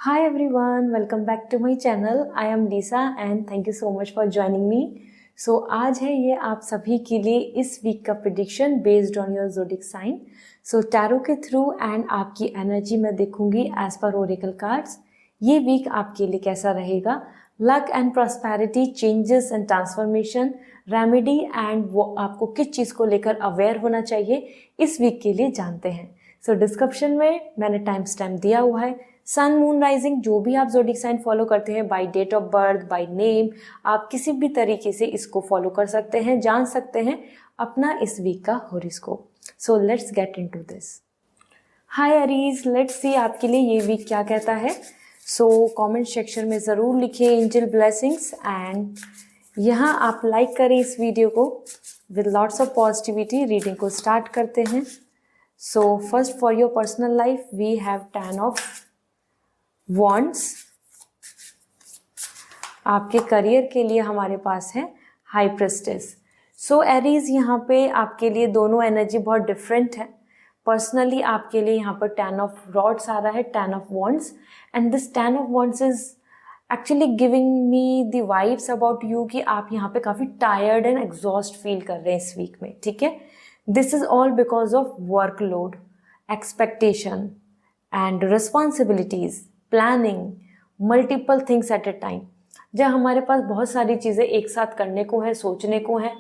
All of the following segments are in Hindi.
Hi everyone, welcome back to my channel. I am Lisa and thank you so much for joining me. So आज है ये आप सभी के लिए इस वीक का prediction based on your zodiac sign. So tarot के थ्रू एंड आपकी एनर्जी मैं देखूंगी एज पर ओरेकल कार्ड्स. ये वीक आपके लिए कैसा रहेगा, luck and prosperity, changes and transformation, remedy and वो आपको किस चीज़ को लेकर अवेयर होना चाहिए इस वीक के लिए जानते हैं. सो डिस्क्रिप्शन में मैंने टाइम स्टैम्प दिया हुआ है. सन, मून, राइजिंग, जो भी आप ज़ोडिक साइन फॉलो करते हैं by date of birth, by name, आप किसी भी तरीके से इसको फॉलो कर सकते हैं, जान सकते हैं अपना इस वीक का horoscope. So let's get into this. Hi Aries, let's see आपके लिए ये वीक क्या कहता है. सो कमेंट सेक्शन में ज़रूर लिखिए एंजल ब्लेसिंग्स एंड यहाँ आप लाइक करें इस वीडियो को with lots of positivity. Reading को स्टार्ट करते हैं. So first for your personal life we have 10 of wands. आपके करियर के लिए हमारे पास है हाई प्रिस्टेस. सो एरीज, यहाँ पे आपके लिए दोनों एनर्जी बहुत डिफरेंट है. पर्सनली आपके लिए यहाँ पर 10 ऑफ रॉड्स आ रहा है, 10 of wands, and this 10 of wands is actually giving me the vibes about you कि आप यहाँ पे काफ़ी टायर्ड एंड एग्जॉस्ट फील कर रहे हैं इस वीक में. ठीक है, this is all because of workload, expectation and responsibilities, planning, multiple things at A time. जब हमारे पास बहुत सारी चीज़ें एक साथ करने को है, सोचने को है,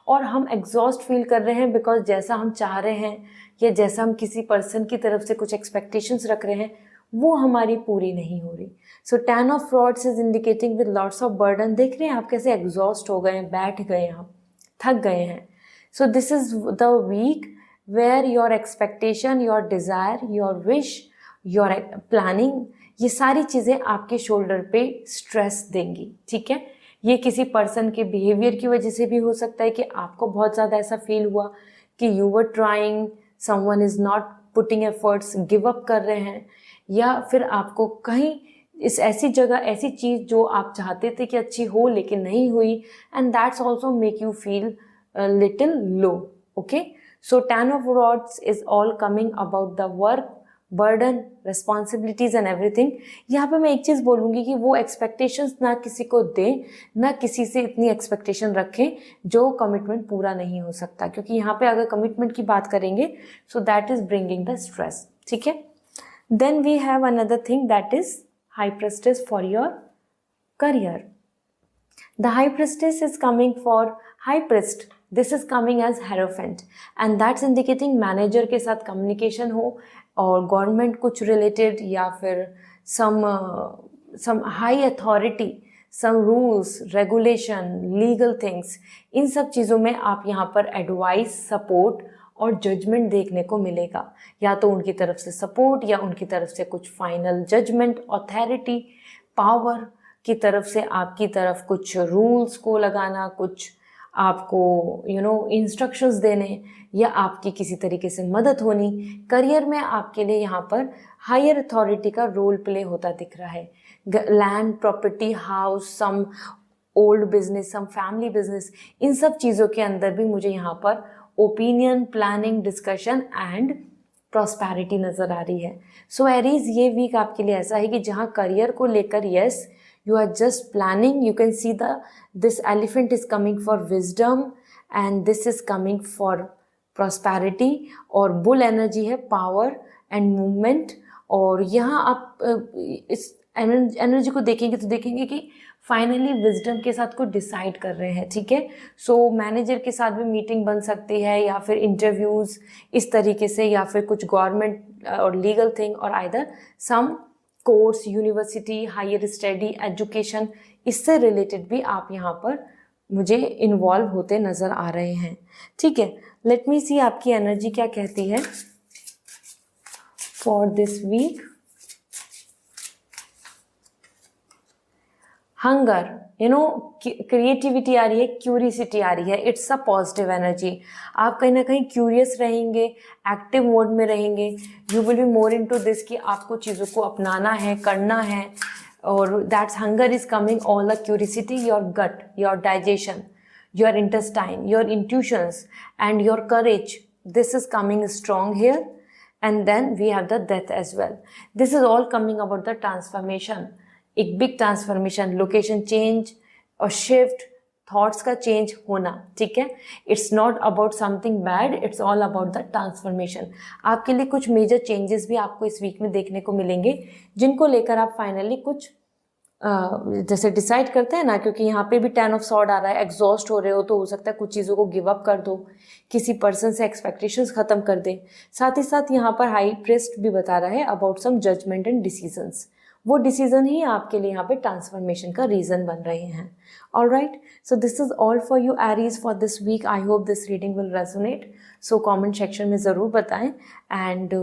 और हम एग्जॉस्ट फील कर रहे हैं बिकॉज जैसा हम चाह रहे हैं या जैसा हम किसी पर्सन की तरफ से कुछ एक्सपेक्टेशंस रख रहे हैं वो हमारी पूरी नहीं हो रही. सो 10 of rods is indicating with lots of burden. देख रहे हैं आप कैसे एग्जॉस्ट हो गए हैं, बैठ गए हैं, आप थक गए हैं. So this is the week where your expectation, your desire, your wish, your planning, ये सारी चीज़ें आपके शोल्डर पे स्ट्रेस देंगी. ठीक है, ये किसी पर्सन के बिहेवियर की वजह से भी हो सकता है कि आपको बहुत ज़्यादा ऐसा फील हुआ कि you were trying, someone is not putting efforts, give up कर रहे हैं, या फिर आपको कहीं इस ऐसी जगह ऐसी चीज़ जो आप चाहते थे कि अच्छी हो लेकिन नहीं हुई, and that's also make you feel little low. Okay, so 10 of rods is all coming about the work, burden, responsibilities and everything. यहाँ पे मैं एक चीज़ बोलूँगी कि वो एक्सपेक्टेशंस ना किसी को दें, ना किसी से इतनी एक्सपेक्टेशन रखें जो कमिटमेंट पूरा नहीं हो सकता, क्योंकि यहाँ पे अगर कमिटमेंट की बात करेंगे so that is bringing the stress. ठीक है, then we have another thing that is high priestess for your career. The high priestess is coming for high priest. This is coming as hierophant and that's indicating manager के साथ कम्युनिकेशन हो, और गवर्नमेंट कुछ रिलेटेड, या फिर some high authority, some rules, regulation, legal things, इन सब चीज़ों में आप यहाँ पर एडवाइस, सपोर्ट और जजमेंट देखने को मिलेगा. या तो उनकी तरफ से सपोर्ट या उनकी तरफ से कुछ फाइनल जजमेंट, अथॉरिटी, पावर की तरफ से आपकी तरफ कुछ रूल्स को लगाना, कुछ आपको इंस्ट्रक्शंस देने, या आपकी किसी तरीके से मदद होनी. करियर में आपके लिए यहाँ पर हायर अथॉरिटी का रोल प्ले होता दिख रहा है. Land, property, house, some old business, some family business, इन सब चीज़ों के अंदर भी मुझे यहाँ पर opinion, planning, discussion and prosperity नज़र आ रही है. सो एरीज, ये वीक आपके लिए ऐसा है कि जहाँ करियर को लेकर yes you are just planning. You can see this elephant is coming for wisdom and this is coming for prosperity, और bull energy है power and movement. और यहाँ आप इस एनर्जी को देखेंगे तो देखेंगे कि फाइनली विजडम के साथ कुछ डिसाइड कर रहे हैं. ठीक है, सो मैनेजर के साथ भी मीटिंग बन सकती है, या फिर इंटरव्यूज़ इस तरीके से, या फिर कुछ गवर्नमेंट और लीगल थिंग, और either some course, university, higher study, education, इससे रिलेटेड भी आप यहाँ पर मुझे इन्वॉल्व होते नज़र आ रहे हैं. ठीक है, लेट मी सी आपकी एनर्जी क्या कहती है for this week. Hunger, creativity आ रही है, क्यूरियसिटी आ रही है. It's a positive energy. आप कहीं ना कहीं क्यूरियस रहेंगे, एक्टिव मोड में रहेंगे. You will be more into this कि आपको चीज़ों को अपनाना है, करना है, और that's hunger is coming all the curiosity, your gut, your digestion, your intestine, your intuitions and your courage. This is coming strong here. and then we have the death as well. This is all coming about the transformation, एक big transformation, location change और shift, थॉट्स का चेंज होना, ठीक है. It's not about something bad, it's all about the transformation. आपके लिए कुछ मेजर चेंजेस भी आपको इस वीक में देखने को मिलेंगे, जिनको लेकर आप फाइनली कुछ जैसे डिसाइड करते हैं ना, क्योंकि यहाँ पे भी 10 ऑफ सॉर्ड आ रहा है. एग्जॉस्ट हो रहे हो तो हो सकता है कुछ चीज़ों को गिव अप कर दो, किसी पर्सन से एक्सपेक्टेशंस खत्म कर दे. साथ ही साथ यहाँ पर हाई प्रीस्ट भी बता रहा है about some judgment and decisions. वो डिसीजन ही आपके लिए यहाँ पे ट्रांसफॉर्मेशन का रीजन बन रहे हैं. Alright, so this is all for you Aries for this week. I hope this reading will resonate. So comment section में ज़रूर बताएं. एंड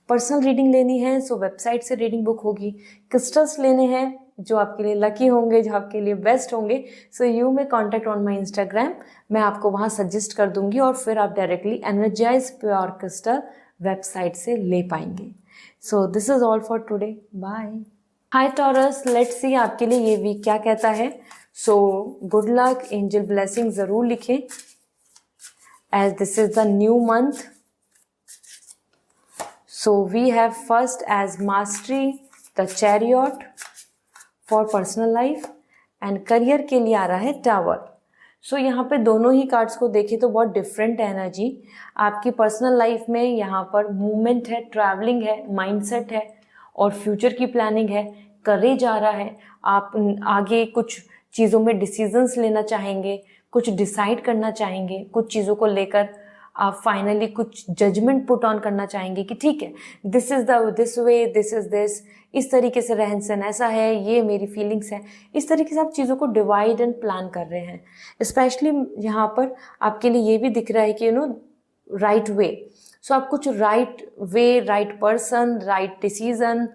पर्सनल रीडिंग लेनी है सो वेबसाइट से रीडिंग बुक होगी. क्रिस्टल्स लेने हैं जो आपके लिए लकी होंगे, जो आपके लिए बेस्ट होंगे, so you may contact on my Instagram. मैं आपको वहाँ सजेस्ट कर दूंगी और फिर आप directly energize pure crystal website से ले पाएंगे. So this is all for today. Bye. Hi Taurus, let's see आपके लिए ये वीक क्या कहता है. So good luck, angel blessing ज़रूर लिखें as this is the new month. So we have first as mastery the chariot for personal life, and career के लिए आ रहा है टावर. सो यहाँ पे दोनों ही कार्ड्स को देखें तो बहुत डिफरेंट एनर्जी. आपकी पर्सनल लाइफ में यहाँ पर मूवमेंट है, ट्रैवलिंग है, माइंडसेट है और फ्यूचर की प्लानिंग है. करेज आ रहा है, आप आगे कुछ चीज़ों में डिसीजंस लेना चाहेंगे, कुछ डिसाइड करना चाहेंगे, कुछ चीज़ों को लेकर आप फाइनली कुछ जजमेंट पुट ऑन करना चाहेंगे कि ठीक है, this is the this way, this is this, इस तरीके से रहन सहन ऐसा है, ये मेरी फीलिंग्स है. इस तरीके से आप चीज़ों को डिवाइड एंड प्लान कर रहे हैं. स्पेशली यहाँ पर आपके लिए ये भी दिख रहा है कि राइट वे. सो आप कुछ right way, right person, right decision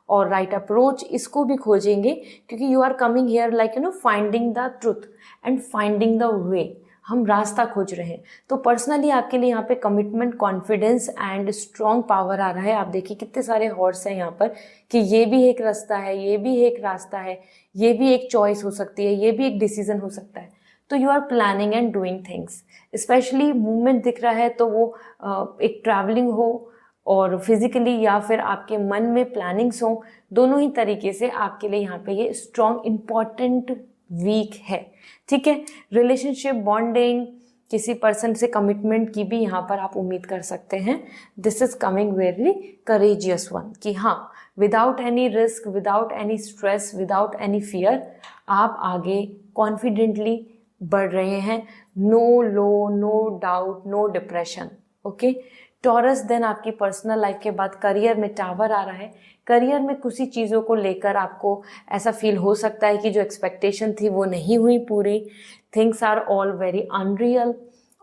और राइट अप्रोच इसको भी खोजेंगे, क्योंकि you are coming here like finding the truth and finding the way. हम रास्ता खोज रहे हैं. तो पर्सनली आपके लिए यहाँ पे commitment, confidence and strong power आ रहा है. आप देखिए कितने सारे हॉर्स हैं यहाँ पर कि ये भी एक रास्ता है, ये भी एक रास्ता है, ये भी एक चॉइस हो सकती है, ये भी एक डिसीजन हो सकता है. तो you are planning and doing things. Specially movement दिख रहा है तो वो एक ट्रैवलिंग हो और फिजिकली या फिर आपके मन में प्लानिंग्स हो, दोनों ही तरीके से आपके लिए यहाँ पे ये स्ट्रॉन्ग इम्पॉर्टेंट वीक है. ठीक है. रिलेशनशिप, बॉन्डिंग, किसी पर्सन से कमिटमेंट की भी यहाँ पर आप उम्मीद कर सकते हैं. This is coming very courageous one कि हाँ, without any risk, without any stress, without any fear आप आगे कॉन्फिडेंटली बढ़ रहे हैं. No low, no doubt, no depression. Okay. Taurus, then आपकी पर्सनल लाइफ के बाद करियर में टावर आ रहा है. करियर में कुछ चीज़ों को लेकर आपको ऐसा फील हो सकता है कि जो एक्सपेक्टेशन थी वो नहीं हुई पूरी. Things are all very unreal,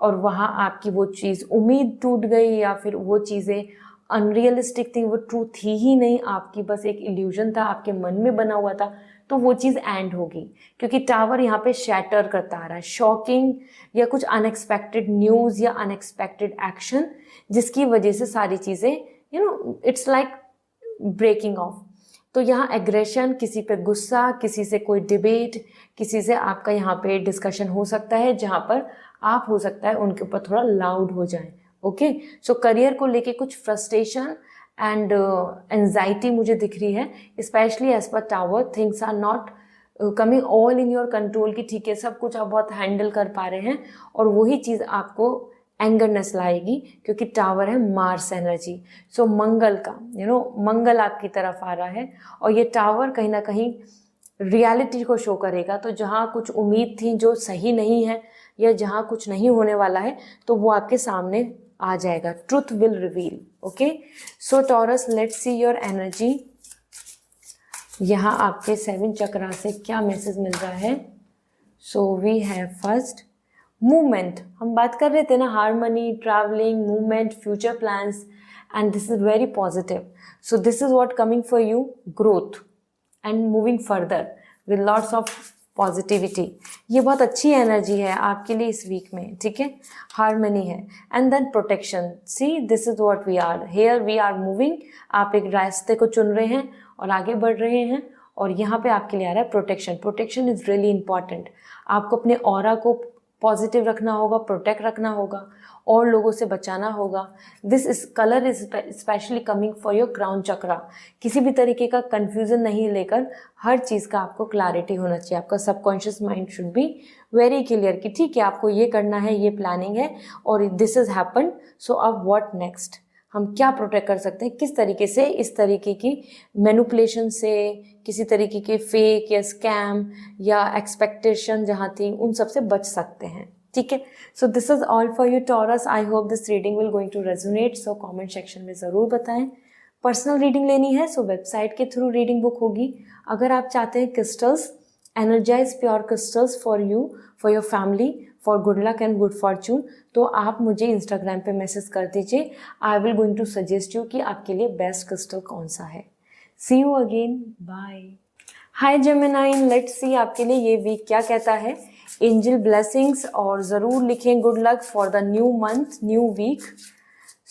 और वहाँ आपकी वो चीज़ उम्मीद टूट गई या फिर वो चीज़ें अनरियलिस्टिक थी, वो ट्रू थी ही नहीं, आपकी बस एक इल्यूजन था, आपके मन में बना हुआ था. तो वो चीज़ एंड होगी, क्योंकि टावर यहाँ पे शैटर करता आ रहा है. शॉकिंग या कुछ अनएक्सपेक्टेड न्यूज़ या अनएक्सपेक्टेड एक्शन, जिसकी वजह से सारी चीज़ें इट्स लाइक ब्रेकिंग ऑफ. तो यहाँ एग्रेशन, किसी पे गुस्सा, किसी से कोई डिबेट, किसी से आपका यहाँ पे डिस्कशन हो सकता है, जहाँ पर आप हो सकता है उनके ऊपर थोड़ा लाउड हो जाएं. ओके. सो करियर को लेके कुछ फ्रस्ट्रेशन एंड एंजाइटी मुझे दिख रही है, specially as per tower. Things are not coming all in your control कि ठीक है सब कुछ आप बहुत हैंडल कर पा रहे हैं, और वही चीज़ आपको एंगरनेस लाएगी, क्योंकि टावर है मार्स एनर्जी. सो मंगल का मंगल आपकी तरफ आ रहा है, और ये टावर कहीं ना कहीं रियलिटी को शो करेगा. तो जहाँ कुछ उम्मीद थी जो सही नहीं है, या जहाँ कुछ नहीं होने वाला है, तो वो आपके सामने आ जाएगा. Truth will reveal. Okay. So taurus, let's see your energy. यहाँ आपके 7 चक्रा से क्या मैसेज मिल रहा है. So we have first movement. हम बात कर रहे थे ना, harmony, travelling, movement, future plans, and this is very positive. So this is what coming for you, growth and moving further with lots of positivity. ये बहुत अच्छी एनर्जी है आपके लिए इस वीक में. ठीक है. हार्मनी है. And then protection. See, this is what we are here, we are moving. आप एक रास्ते को चुन रहे हैं और आगे बढ़ रहे हैं, और यहाँ पे आपके लिए आ रहा है protection. Protection is really important. आपको अपने ऑरा को पॉजिटिव रखना होगा, प्रोटेक्ट रखना होगा और लोगों से बचाना होगा। This colour is specially coming for your crown chakra. किसी भी तरीके का कंफ्यूजन नहीं लेकर हर चीज़ का आपको क्लैरिटी होना चाहिए। आपका subconscious mind should be very clear कि ठीक है आपको ये करना है, ये प्लानिंग है और दिस इज हैपन, सो अब व्हाट नेक्स्ट, हम क्या प्रोटेक्ट कर सकते हैं, किस तरीके से इस तरीके की मैनिपुलेशन से, किसी तरीके के फेक या स्कैम या एक्सपेक्टेशन जहाँ थी उन सब से बच सकते हैं। ठीक है, so this is all for you Taurus. I hope this reading will going to resonate, so comment section में ज़रूर बताएं। पर्सनल रीडिंग लेनी है सो वेबसाइट के थ्रू रीडिंग बुक होगी। अगर आप चाहते हैं crystals, energize pure crystals for you, for your family, for good luck and good fortune, तो आप मुझे इंस्टाग्राम पे मैसेज कर दीजिए। I will going to suggest you कि आपके लिए बेस्ट क्रिस्टल कौन सा है। See you again, bye. Hi Geminian, let's see आपके लिए ये वीक क्या कहता है। एंजल ब्लेसिंग्स और ज़रूर लिखें good luck for the new month, new week.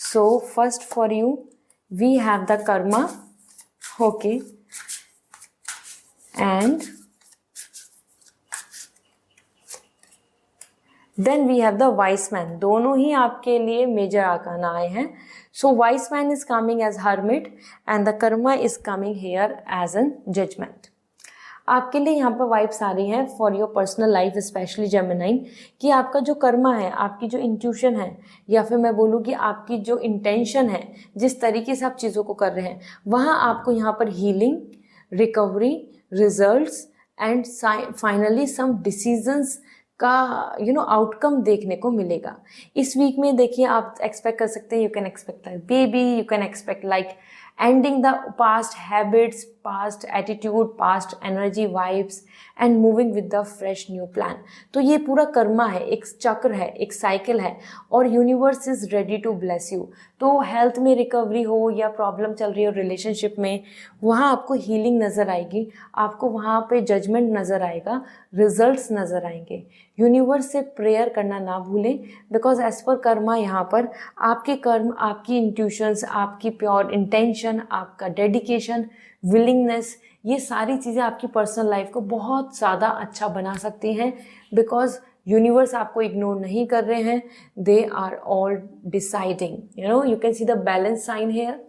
So first for you we have the karma, okay, and then we have the wise man. दोनों ही आपके लिए मेजर आर्काना आए हैं। So wise man is coming as hermit and the karma is coming here as an judgement. आपके लिए यहाँ पर वाइब्स आ रही हैं for your personal life, specially Geminian, कि आपका जो कर्मा है, आपकी जो इंट्यूशन है, या फिर मैं बोलूँ कि आपकी जो इंटेंशन है, जिस तरीके से आप चीज़ों को कर रहे हैं, वहाँ आपको यहाँ पर healing, recovery, results and finally some decisions का आउटकम देखने को मिलेगा। इस वीक में देखिए आप एक्सपेक्ट कर सकते हैं, you can expect like baby, you can expect like ending the past habits, past attitude, past energy vibes and moving with the fresh new plan। तो ये पूरा कर्मा है, एक चक्र है, एक साइकिल है और universe is ready to bless you. तो हेल्थ में रिकवरी हो या प्रॉब्लम चल रही हो रिलेशनशिप में, वहाँ आपको हीलिंग नज़र आएगी, आपको वहाँ पे जजमेंट नज़र आएगा, रिजल्ट्स नज़र आएंगे। यूनिवर्स से प्रेयर करना ना भूलें, बिकॉज एज पर कर्मा यहाँ पर आपके कर्म, आपकी इंट्यूशंस, आपकी प्योर इंटेंशन, आपका डेडिकेशन, विलिंगनेस, ये सारी चीज़ें आपकी पर्सनल लाइफ को बहुत ज़्यादा अच्छा बना सकती हैं। बिकॉज यूनिवर्स आपको इग्नोर नहीं कर रहे हैं, they are all deciding, you can see the balance sign here.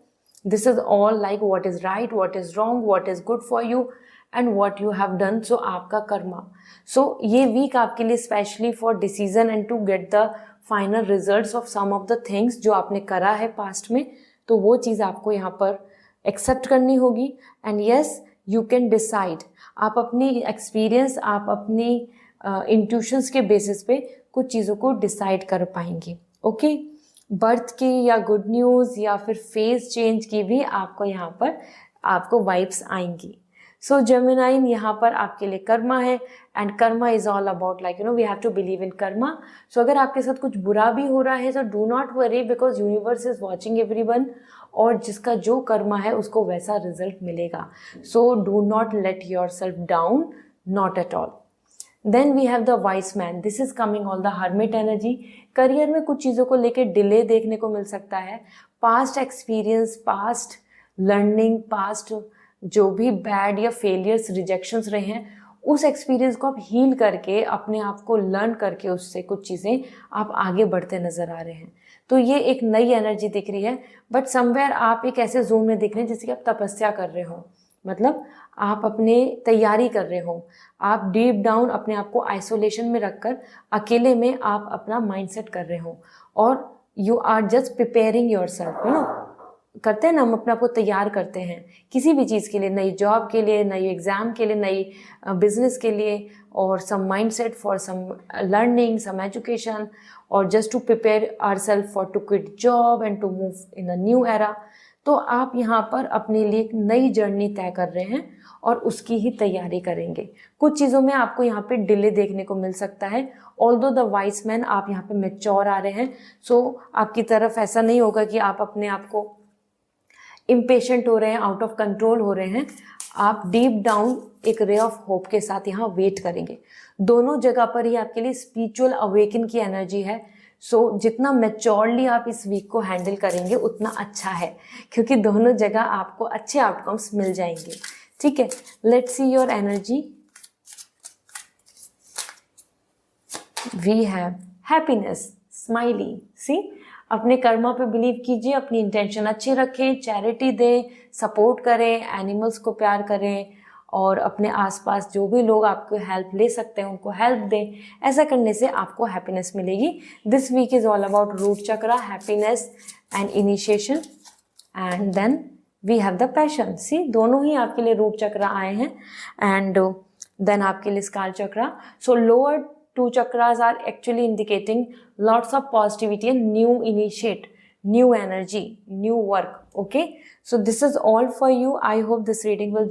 This is all like what is right, what is wrong, what is good for you and what you have done. So आपका कर्मा, सो ये वीक आपके लिए specially for decision and to get the final results of some of the things जो आपने करा है पास्ट में, तो वो चीज़ आपको यहाँ पर एक्सेप्ट करनी होगी। And yes, you can decide, आप अपनी एक्सपीरियंस, आप अपनी इंट्यूशंस के बेसिस पे कुछ चीज़ों को डिसाइड कर पाएंगे। ओके, बर्थ की या गुड न्यूज़ या फिर फेज चेंज की भी आपको यहाँ पर आपको वाइब्स आएंगी। सो जेमिनाइन, यहाँ पर आपके लिए कर्मा है and karma is all about like we have to believe in karma. So अगर आपके साथ कुछ बुरा भी हो रहा है तो do not worry, because universe is watching everyone और जिसका जो कर्मा है उसको वैसा रिजल्ट मिलेगा। So do not let yourself down, not at all. Then we have the wise man, this is coming all the hermit energy. Career में कुछ चीज़ों को लेकर डिले देखने को मिल सकता है। Past experience, past learning, past जो भी बैड या फेलियर्स, रिजेक्शंस रहे हैं, उस एक्सपीरियंस को आप हील करके, अपने आप को लर्न करके उससे कुछ चीज़ें आप आगे बढ़ते नज़र आ रहे हैं। तो ये एक नई एनर्जी दिख रही है। बट समवेयर आप एक ऐसे जोन में दिख रहे हैं जैसे कि आप तपस्या कर रहे हो, मतलब आप अपने तैयारी कर रहे हो, आप डीप डाउन अपने आप को आइसोलेशन में रखकर अकेले में आप अपना माइंडसेट कर रहे हो और you are just preparing yourself. करते हैं ना, हम अपने आप को तैयार करते हैं किसी भी चीज़ के लिए, नई जॉब के लिए, नई एग्ज़ाम के लिए, नई बिजनेस के लिए, और some mindset for some learning, some education, और just to prepare our self for to quit job and to move in a new era. तो आप यहाँ पर अपने लिए एक नई जर्नी तय कर रहे हैं और उसकी ही तैयारी करेंगे। कुछ चीज़ों में आपको यहाँ पे डिले देखने को मिल सकता है। ऑल्दो द वाइस मैन, आप यहाँ पे मैच्योर आ रहे हैं। सो आपकी तरफ ऐसा नहीं होगा कि आप अपने आप को इम्पेशेंट हो रहे हैं, आउट ऑफ कंट्रोल हो रहे हैं। आप डीप डाउन एक रे ऑफ होप के साथ यहाँ वेट करेंगे। दोनों जगह पर ही आपके लिए स्पिरिचुअल अवेकन की एनर्जी है। सो जितना मैच्योरली आप इस वीक को हैंडल करेंगे उतना अच्छा है, क्योंकि दोनों जगह आपको अच्छे आउटकम्स मिल जाएंगे। ठीक है, let's see your energy. We have happiness, smiley. See, अपने कर्मा पे बिलीव कीजिए, अपनी इंटेंशन अच्छी रखें, चैरिटी दें, सपोर्ट करें, एनिमल्स को प्यार करें और अपने आसपास जो भी लोग आपको हेल्प ले सकते हैं उनको हेल्प दें। ऐसा करने से आपको हैप्पीनेस मिलेगी। This week is all about root chakra, happiness and initiation, and then we have the passion. See, दोनों ही आपके लिए रूट चक्रा आए हैं एंड देन आपके लिए scale chakra. So lower two chakras are actually indicating lots of positivity and new initiate, new energy, new work. Okay, so this is all for you. I hope this reading will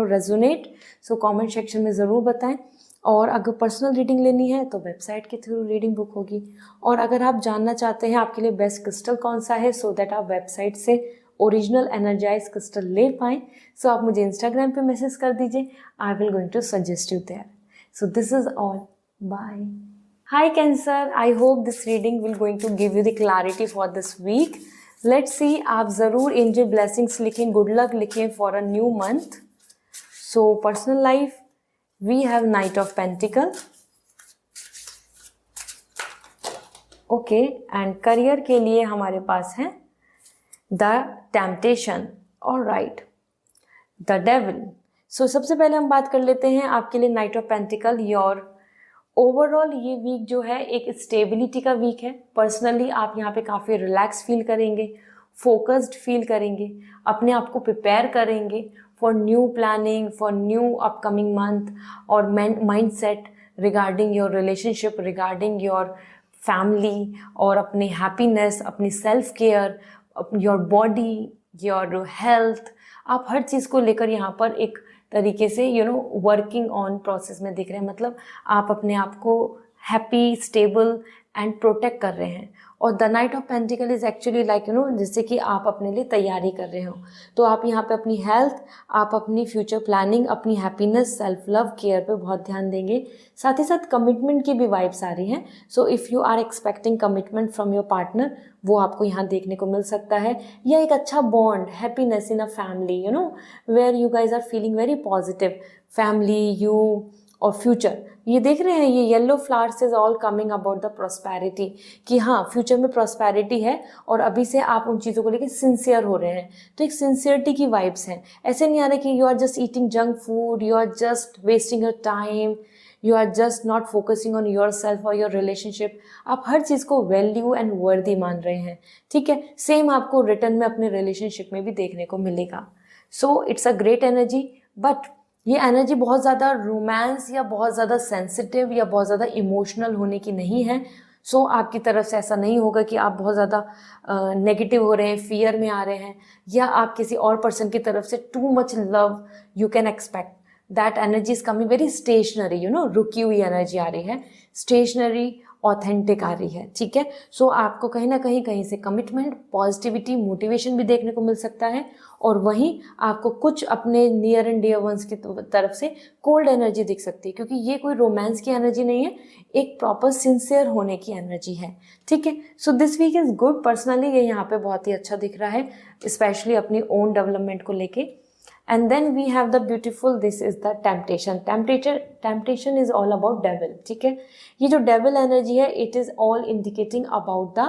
resonate. So comment section में ज़रूर बताएं। और अगर पर्सनल रीडिंग लेनी है तो वेबसाइट के थ्रू रीडिंग बुक होगी। और अगर आप जानना चाहते हैं आपके लिए बेस्ट क्रिस्टल कौन सा है, सो दैट आप वेबसाइट से ओरिजिनल एनर्जाइज क्रिस्टल ले पाएँ, सो आप मुझे इंस्टाग्राम पे मैसेज कर दीजिए। I will going to suggest you there. So this is all. Bye. Hi Cancer, I hope this reading will going to give you the clarity for this week. Let's see, आप ज़रूर angel blessings लिखें, good luck लिखें for a new month. So personal life, we have Knight of Pentacle. Okay, and career के लिए हमारे पास है The Temptation. All right, The Devil. So सबसे पहले हम बात कर लेते हैं आपके लिए Knight of Pentacle, your overall ये वीक जो है एक स्टेबिलिटी का वीक है। पर्सनली आप यहाँ पे काफ़ी रिलैक्स फील करेंगे, फोकस्ड फील करेंगे, अपने आप को प्रिपेयर करेंगे for new planning, for new upcoming month और mindset regarding your relationship, regarding your family और अपनी हैप्पीनेस, अपनी self care, your body, your health. आप हर चीज़ को लेकर यहाँ पर एक तरीके से वर्किंग ऑन प्रोसेस में दिख रहे हैं। मतलब आप अपने आप को हैप्पी, स्टेबल एंड प्रोटेक्ट कर रहे हैं। और the knight of pentacle is actually like जैसे कि आप अपने लिए तैयारी कर रहे हो। तो आप यहाँ पे अपनी हेल्थ, आप अपनी फ्यूचर प्लानिंग, अपनी हैप्पीनेस, सेल्फ लव, केयर पे बहुत ध्यान देंगे। साथ ही साथ कमिटमेंट की भी वाइब्स आ रही हैं। So if you are expecting commitment from your partner, वो आपको यहाँ देखने को मिल सकता है। या एक अच्छा bond, happiness in a family, where you guys are feeling very positive, family, you और फ्यूचर। ये देख रहे हैं, ये yellow flowers is all coming about the prosperity, कि हाँ फ्यूचर में प्रॉस्पेरिटी है और अभी से आप उन चीज़ों को लेकर सिंसियर हो रहे हैं। तो एक सिंसियरिटी की वाइब्स हैं। ऐसे नहीं आ रहा कि you are just eating junk food, you are just wasting your time, you are just not focusing on your self और योर रिलेशनशिप। आप हर चीज़ को वैल्यू एंड वर्दी मान रहे हैं। ठीक है, सेम आपको रिटर्न में अपने रिलेशनशिप में भी देखने को मिलेगा। So it's a great energy, but ये एनर्जी बहुत ज़्यादा रोमांस या बहुत ज़्यादा सेंसिटिव या बहुत ज़्यादा इमोशनल होने की नहीं है। सो आपकी तरफ से ऐसा नहीं होगा कि आप बहुत ज़्यादा नेगेटिव हो रहे हैं, फियर में आ रहे हैं, या आप किसी और पर्सन की तरफ से too much love you can expect. That energy is coming very stationary, रुकी हुई एनर्जी आ रही है, स्टेशनरी ऑथेंटिक आ रही है। ठीक है, सो आपको कहीं ना कहीं से कमिटमेंट, पॉजिटिविटी, मोटिवेशन भी देखने को मिल सकता है। और वहीं आपको कुछ अपने नियर एंड डियर वंस की तरफ से कोल्ड एनर्जी दिख सकती है, क्योंकि ये कोई रोमांस की एनर्जी नहीं है, एक प्रॉपर सिंसियर होने की एनर्जी है। ठीक है, so this week is good. Personally ये यहाँ पे बहुत ही अच्छा दिख रहा है, स्पेशली अपनी ओन डेवलपमेंट को लेके। And then we have the beautiful, this is the temptation. Temptation is all about devil. ठीक है, ये जो devil energy है, it is all indicating about the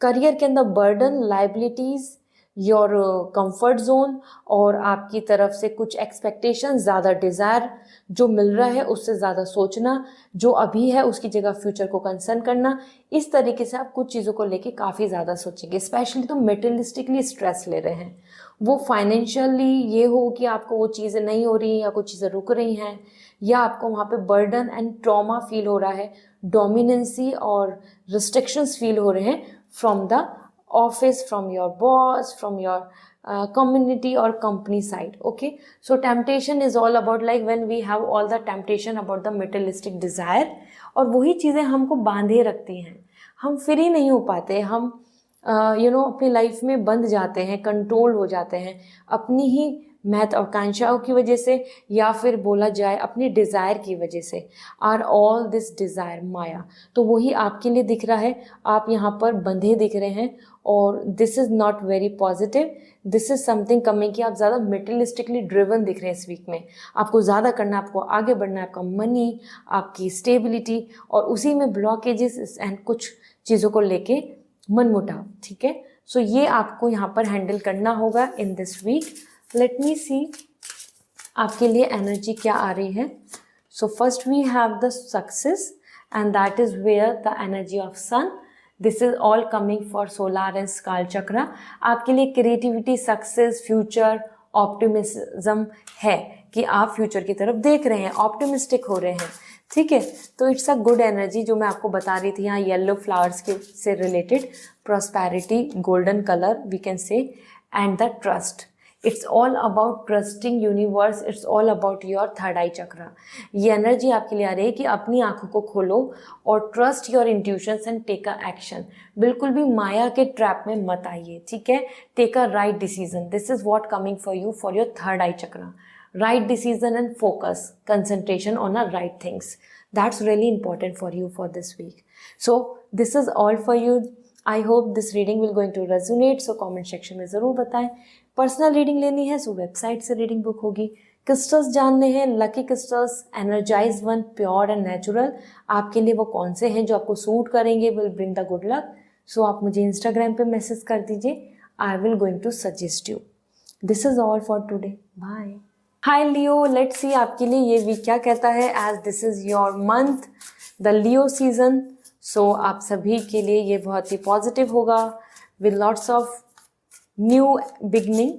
career के अंदर burden, liabilities, your comfort zone, और आपकी तरफ से कुछ expectations, ज़्यादा desire, जो मिल रहा है उससे ज़्यादा सोचना, जो अभी है उसकी जगह फ्यूचर को कंसर्न करना। इस तरीके से आप कुछ चीज़ों को लेके काफ़ी ज़्यादा सोचेंगे। स्पेशली तो मेटेरियलिस्टिकली स्ट्रेस ले रहे हैं, वो फाइनेंशियली ये हो कि आपको वो चीज़ें नहीं हो रही या कुछ चीज़ें रुक रही हैं, या आपको वहाँ पे बर्डन एंड ट्रॉमा फील हो रहा है, डोमिनेंसी और रिस्ट्रिक्शंस फील हो रहे हैं from the office, from your boss, from your community or company side. Okay, so temptation is all about like when we have all the temptation about the materialistic desire, और वही चीज़ें हमको बांधे रखती हैं, हम फ्री नहीं हो पाते, हम अपनी लाइफ में बंध जाते हैं, कंट्रोल हो जाते हैं अपनी ही महत्वाकांक्षाओं की वजह से, या फिर बोला जाए अपनी डिज़ायर की वजह से। आर ऑल दिस डिज़ायर माया, तो वही आपके लिए दिख रहा है। आप यहाँ पर बंधे दिख रहे हैं और this is not very positive. This is something coming कि आप ज़्यादा मेटेरियलिस्टिकली ड्रिवन दिख रहे हैं इस वीक में। आपको ज़्यादा करना है, आपको आगे बढ़ना है, आपका मनी, आपकी स्टेबिलिटी, और उसी में ब्लॉकेजेस एंड कुछ चीज़ों को लेके मनमुटाव। ठीक है, सो ये आपको यहाँ पर हैंडल करना होगा in this week. Let me see आपके लिए एनर्जी क्या आ रही है। So first we have the success and that is where the energy of sun. This is all coming for solar and sacral chakra. आपके लिए क्रिएटिविटी, सक्सेस, फ्यूचर, ऑप्टिमिज्म है कि आप फ्यूचर की तरफ देख रहे हैं, ऑप्टिमिस्टिक हो रहे हैं। ठीक है, तो इट्स अ गुड एनर्जी जो मैं आपको बता रही थी यहाँ येलो फ्लावर्स के से related. Prosperity, golden colour we can say, and the trust. It's all about trusting universe, it's all about your third eye chakra. ये एनर्जी आपके लिए आ रही है कि अपनी आंखों को खोलो और trust your intuitions and take a action. बिल्कुल भी माया के ट्रैप में मत आइए। ठीक है, take a right decision. This is what coming for you for your third eye chakra. Right decision and focus, concentration on the right things. That's really important for you for this week. So this is all for you. I hope this reading will going to resonate. So comment section में ज़रूर बताएं। पर्सनल रीडिंग लेनी है सो वेबसाइट से रीडिंग बुक होगी। क्रिस्टल्स जानने हैं, lucky crystals, energise one, pure and natural, आपके लिए वो कौन से हैं जो आपको सूट करेंगे, will bring the good luck. So आप मुझे इंस्टाग्राम पे मैसेज कर दीजिए, I will going to suggest you. This is all for today, bye. Hi Leo, let's see आपके लिए ये वीक क्या कहता है, as this is your month the Leo season. So आप सभी के लिए ये बहुत ही पॉजिटिव होगा with lots of new beginning.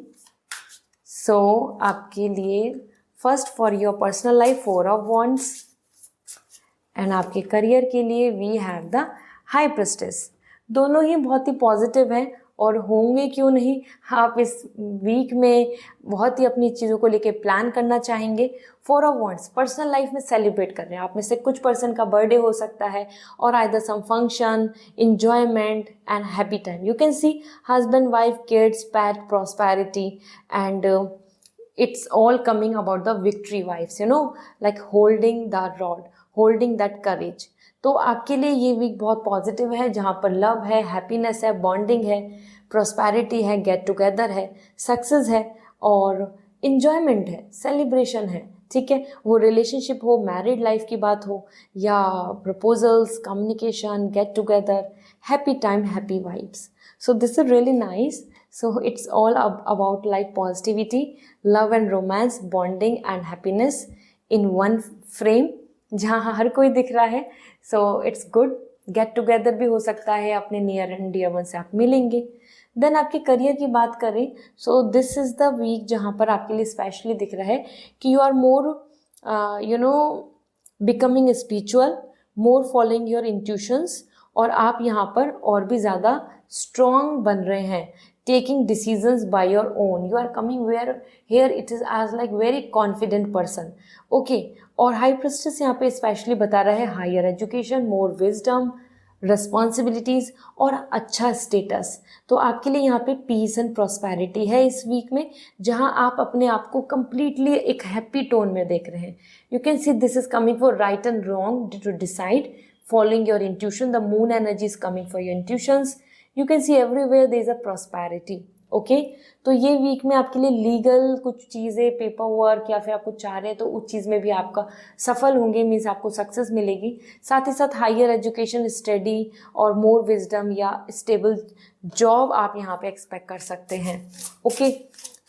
So आपके लिए first for your personal life 4 of wands, and आपके करियर के लिए we have the high priestess. दोनों ही बहुत ही पॉजिटिव हैं और होंगे क्यों नहीं। आप इस वीक में बहुत ही अपनी चीज़ों को लेके प्लान करना चाहेंगे। 4 ऑफ वॉन्ड्स पर्सनल लाइफ में सेलिब्रेट कर रहे हैं। आप में से कुछ पर्सन का बर्थडे हो सकता है और either some function, enjoyment and happy time. You can see husband, wife, kids, pet, prosperity, and it's all coming about the victory vibes, like holding the rod, holding that courage. तो आपके लिए ये वीक बहुत पॉजिटिव है, जहाँ पर लव है, हैप्पीनेस है, बॉन्डिंग है, प्रॉस्पेरिटी है, गेट टुगेदर है, सक्सेस है और इन्जॉयमेंट है, सेलिब्रेशन है। ठीक है, वो रिलेशनशिप हो, मैरिड लाइफ की बात हो या proposals, communication, get together, happy time, happy vibes. So this is really nice. So it's all about like positivity, love and romance, bonding and happiness in one frame, जहाँ हर कोई दिख रहा है। So it's good. Get together भी हो सकता है, अपने नियर एंड डियर वन से आप मिलेंगे। देन आपके करियर की बात करें, so this is the week जहाँ पर आपके लिए स्पेशली दिख रहा है कि you are more becoming spiritual, more following your intuitions, और आप यहाँ पर और भी ज़्यादा स्ट्रॉन्ग बन रहे हैं, taking decisions by your own. You are coming where here it is as like very confident person. Okay, और हाई प्रिस्टेस यहाँ पे स्पेशली बता रहा है higher education, more wisdom, responsibilities और अच्छा स्टेटस। तो आपके लिए यहाँ पे पीस एंड प्रॉस्पेरिटी है इस वीक में, जहाँ आप अपने आप को कम्प्लीटली एक हैप्पी टोन में देख रहे हैं। You can see this is coming for right and wrong to decide, following your intuition. The moon energy is coming for your intuitions. You can see everywhere there is a prosperity. Okay, तो ये वीक में आपके लिए लीगल कुछ चीज़ें, पेपर वर्क या फिर आप कुछ चाह रहे हैं तो उस चीज़ में भी आपका सफल होंगे, मीन्स आपको सक्सेस मिलेगी। साथ ही साथ हायर एजुकेशन, स्टडी और मोर विजडम या स्टेबल जॉब आप यहाँ पे एक्सपेक्ट कर सकते हैं। Okay,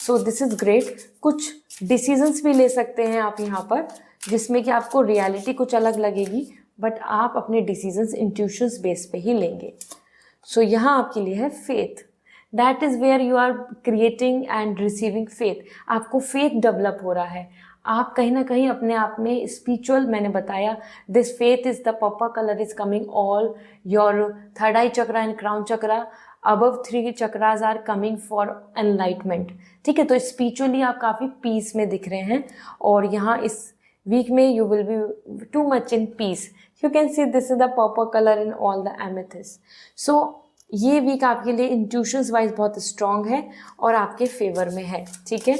so this is great. कुछ डिसीजंस भी ले सकते हैं आप यहाँ पर, जिसमें कि आपको रियलिटी कुछ अलग लगेगी, बट आप अपने डिसीजंस इंट्यूशंस बेस पे ही लेंगे। सो यहाँ आपके लिए है faith. That is where you are creating and receiving faith. आपको फेथ डेवलप हो रहा है, आप कहीं ना कहीं अपने आप में स्पिरिचुअल, मैंने बताया this faith is the purple colour is coming all your third eye chakra and crown chakra, above 3 chakras are coming for enlightenment. ठीक है, तो स्पिरिचुअली आप काफ़ी पीस में दिख रहे हैं और यहाँ इस वीक में you will be too much in peace. You can see this is the purple colour in all the amethyst. So ये वीक आपके लिए इंट्यूशंस वाइज बहुत स्ट्रांग है और आपके फेवर में है, ठीक है।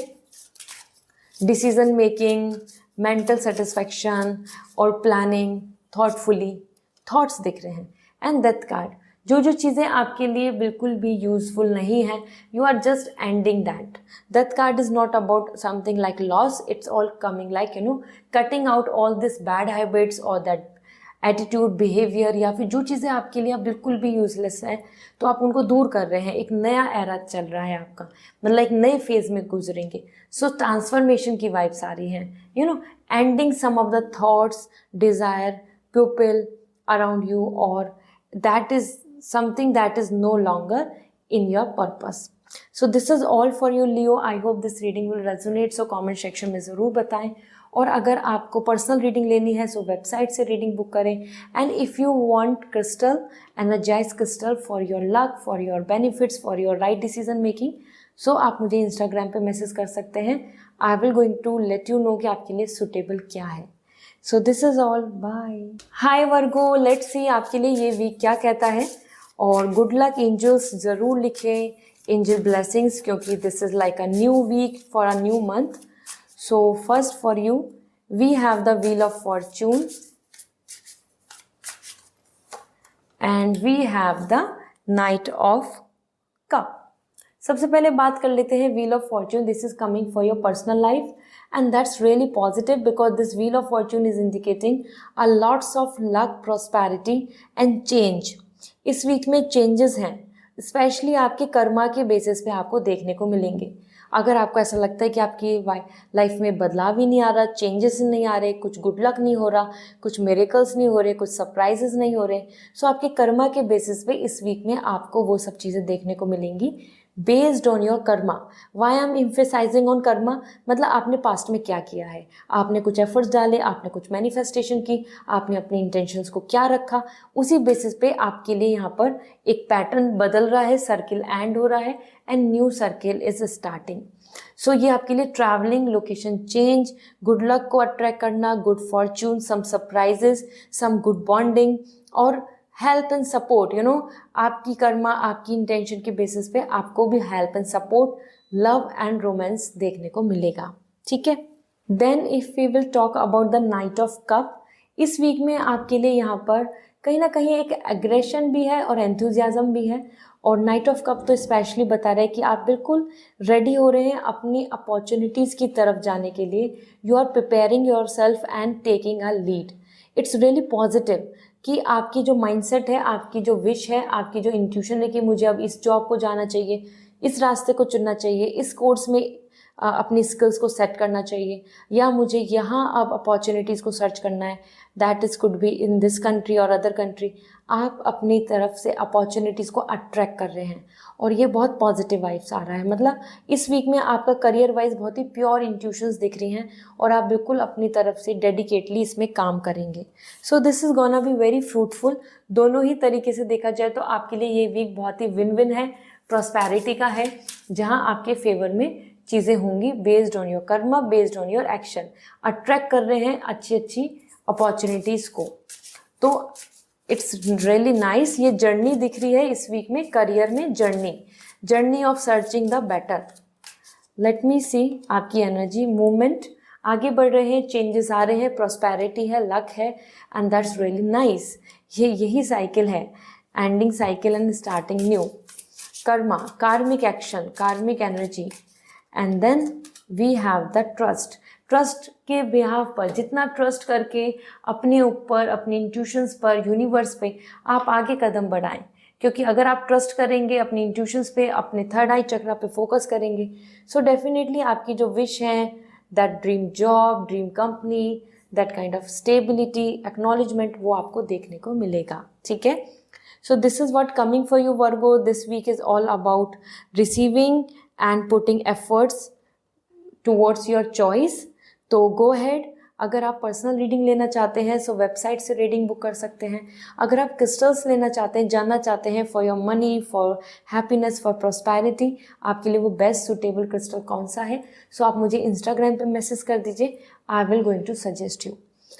डिसीजन मेकिंग, मेंटल सेटिस्फैक्शन और प्लानिंग, थॉटफुली, थॉट्स दिख रहे हैं। एंड डेथ कार्ड, जो जो चीज़ें आपके लिए बिल्कुल भी यूजफुल नहीं है, you are just ending that. Death card is not about something like loss, it's all coming like cutting out all this bad habits और दैट एटीट्यूड, बिहेवियर, या फिर जो चीज़ें आपके लिए बिल्कुल भी यूजलेस हैं तो आप उनको दूर कर रहे हैं। एक नया एरा चल रहा है आपका, मतलब एक नए फेज में गुजरेंगे। सो ट्रांसफॉर्मेशन की वाइब्स आ रही हैं, ending some of the thoughts, desire, people around you, और that is something that is no longer in your purpose. So this is all for you Leo. I hope this reading will resonate. So comment section में ज़रूर बताएं, और अगर आपको पर्सनल रीडिंग लेनी है सो वेबसाइट से रीडिंग बुक करें। And if you want crystal, energise crystal for your luck, for your benefits, for your right decision making, so आप मुझे इंस्टाग्राम पे मैसेज कर सकते हैं। I will going to let you know कि आपके लिए सुटेबल क्या है। So this is all, bye. Hi Virgo, let's see आपके लिए ये वीक क्या कहता है। और गुड लक एंजल्स ज़रूर लिखें, एंजल ब्लेसिंग्स, क्योंकि this is like a new week for a new month. So first for you, we have the Wheel of Fortune and we have the Knight of Cup. सबसे पहले बात कर लेते हैं Wheel of Fortune. This is coming for your personal life and that's really positive because this Wheel of Fortune is indicating a lots of luck, prosperity and change. इस वीक में चेंजेस हैं, स्पेशली आपके कर्मा के बेसिस पे आपको देखने को मिलेंगे। अगर आपको ऐसा लगता है कि आपकी लाइफ में बदलाव ही नहीं आ रहा, चेंजेस नहीं आ रहे, कुछ गुड लक नहीं हो रहा, कुछ मिरेकल्स नहीं हो रहे, कुछ सरप्राइजेस नहीं हो रहे, सो आपके कर्मा के बेसिस पे इस वीक में आपको वो सब चीज़ें देखने को मिलेंगी based on your karma. Why I am emphasising on karma, मतलब आपने पास्ट में क्या किया है, आपने कुछ एफर्ट्स डाले, आपने कुछ मैनिफेस्टेशन की, आपने अपने इंटेंशंस को क्या रखा, उसी बेसिस पे आपके लिए यहाँ पर एक पैटर्न बदल रहा है, सर्किल एंड हो रहा है end new circle is starting. So ये आपके लिए travelling, location change, good luck को अट्रैक्ट करना, good fortune, some surprises, some good bonding और हेल्प एंड सपोर्ट। आपकी कर्मा, आपकी इंटेंशन के बेसिस पे आपको भी help and support, love and romance देखने को मिलेगा, ठीक है। Then if we will talk about the knight of cup, इस वीक में आपके लिए यहाँ पर कहीं ना कहीं एक एग्रेशन भी है और एंथुजियाज्म भी है। और नाइट ऑफ कप तो स्पेशली बता रहा है कि आप बिल्कुल रेडी हो रहे हैं अपनी अपॉर्चुनिटीज़ की तरफ जाने के लिए। You are preparing yourself and taking a lead. It's really positive कि आपकी जो माइंडसेट है, आपकी जो विश है, आपकी जो इंट्यूशन है कि मुझे अब इस जॉब को जाना चाहिए, इस रास्ते को चुनना चाहिए, इस कोर्स में अपनी स्किल्स को सेट करना चाहिए, या मुझे यहाँ अब अपॉर्चुनिटीज़ को सर्च करना है, that is could be in this country और अदर कंट्री। आप अपनी तरफ से अपॉर्चुनिटीज़ को अट्रैक्ट कर रहे हैं और ये बहुत पॉजिटिव वाइब्स आ रहा है। मतलब इस वीक में आपका करियर वाइज बहुत ही प्योर इंट्यूशंस दिख रही हैं और आप बिल्कुल अपनी तरफ से डेडिकेटली इसमें काम करेंगे। सो this is gonna be very fruitful. दोनों ही तरीके से देखा जाए तो आपके लिए ये वीक बहुत ही विन विन है, प्रॉस्पेरिटी का है, जहाँ आपके फेवर में चीज़ें होंगी based on your karma, based on your action. Attract कर रहे हैं अच्छी अच्छी अपॉर्चुनिटीज़ को, तो इट्स रियली नाइस। ये जर्नी दिख रही है इस वीक में, करियर में journey of searching the better. Let me see आपकी एनर्जी, मूवमेंट, आगे बढ़ रहे हैं, चेंजेस आ रहे हैं, प्रॉस्पेरिटी है, लक है एंड दैट्स रियली नाइस। ये यही साइकिल है, ending cycle and starting new. Karma, karmic action, karmic energy, and then we have the trust. Trust के बिहाफ पर, जितना ट्रस्ट करके अपने ऊपर, अपने इंट्यूशंस पर, यूनिवर्स पे आप आगे कदम बढ़ाएं, क्योंकि अगर आप ट्रस्ट करेंगे अपनी इंट्यूशंस पे, अपने थर्ड आई चक्रा पे फोकस करेंगे, सो डेफिनेटली आपकी जो विश है, that dream job, dream company, that kind of stability, acknowledgement, वो आपको देखने को मिलेगा, ठीक है। So this is what coming for you Virgo. This week is all about receiving and putting efforts towards your choice. तो go ahead, अगर आप पर्सनल रीडिंग लेना चाहते हैं सो वेबसाइट से रीडिंग बुक कर सकते हैं। अगर आप क्रिस्टल्स लेना चाहते हैं, जानना चाहते हैं for your money, for happiness, for prosperity, आपके लिए वो बेस्ट सुटेबल क्रिस्टल कौन सा है, सो आप मुझे इंस्टाग्राम पे मैसेज कर दीजिए। I will going to suggest you.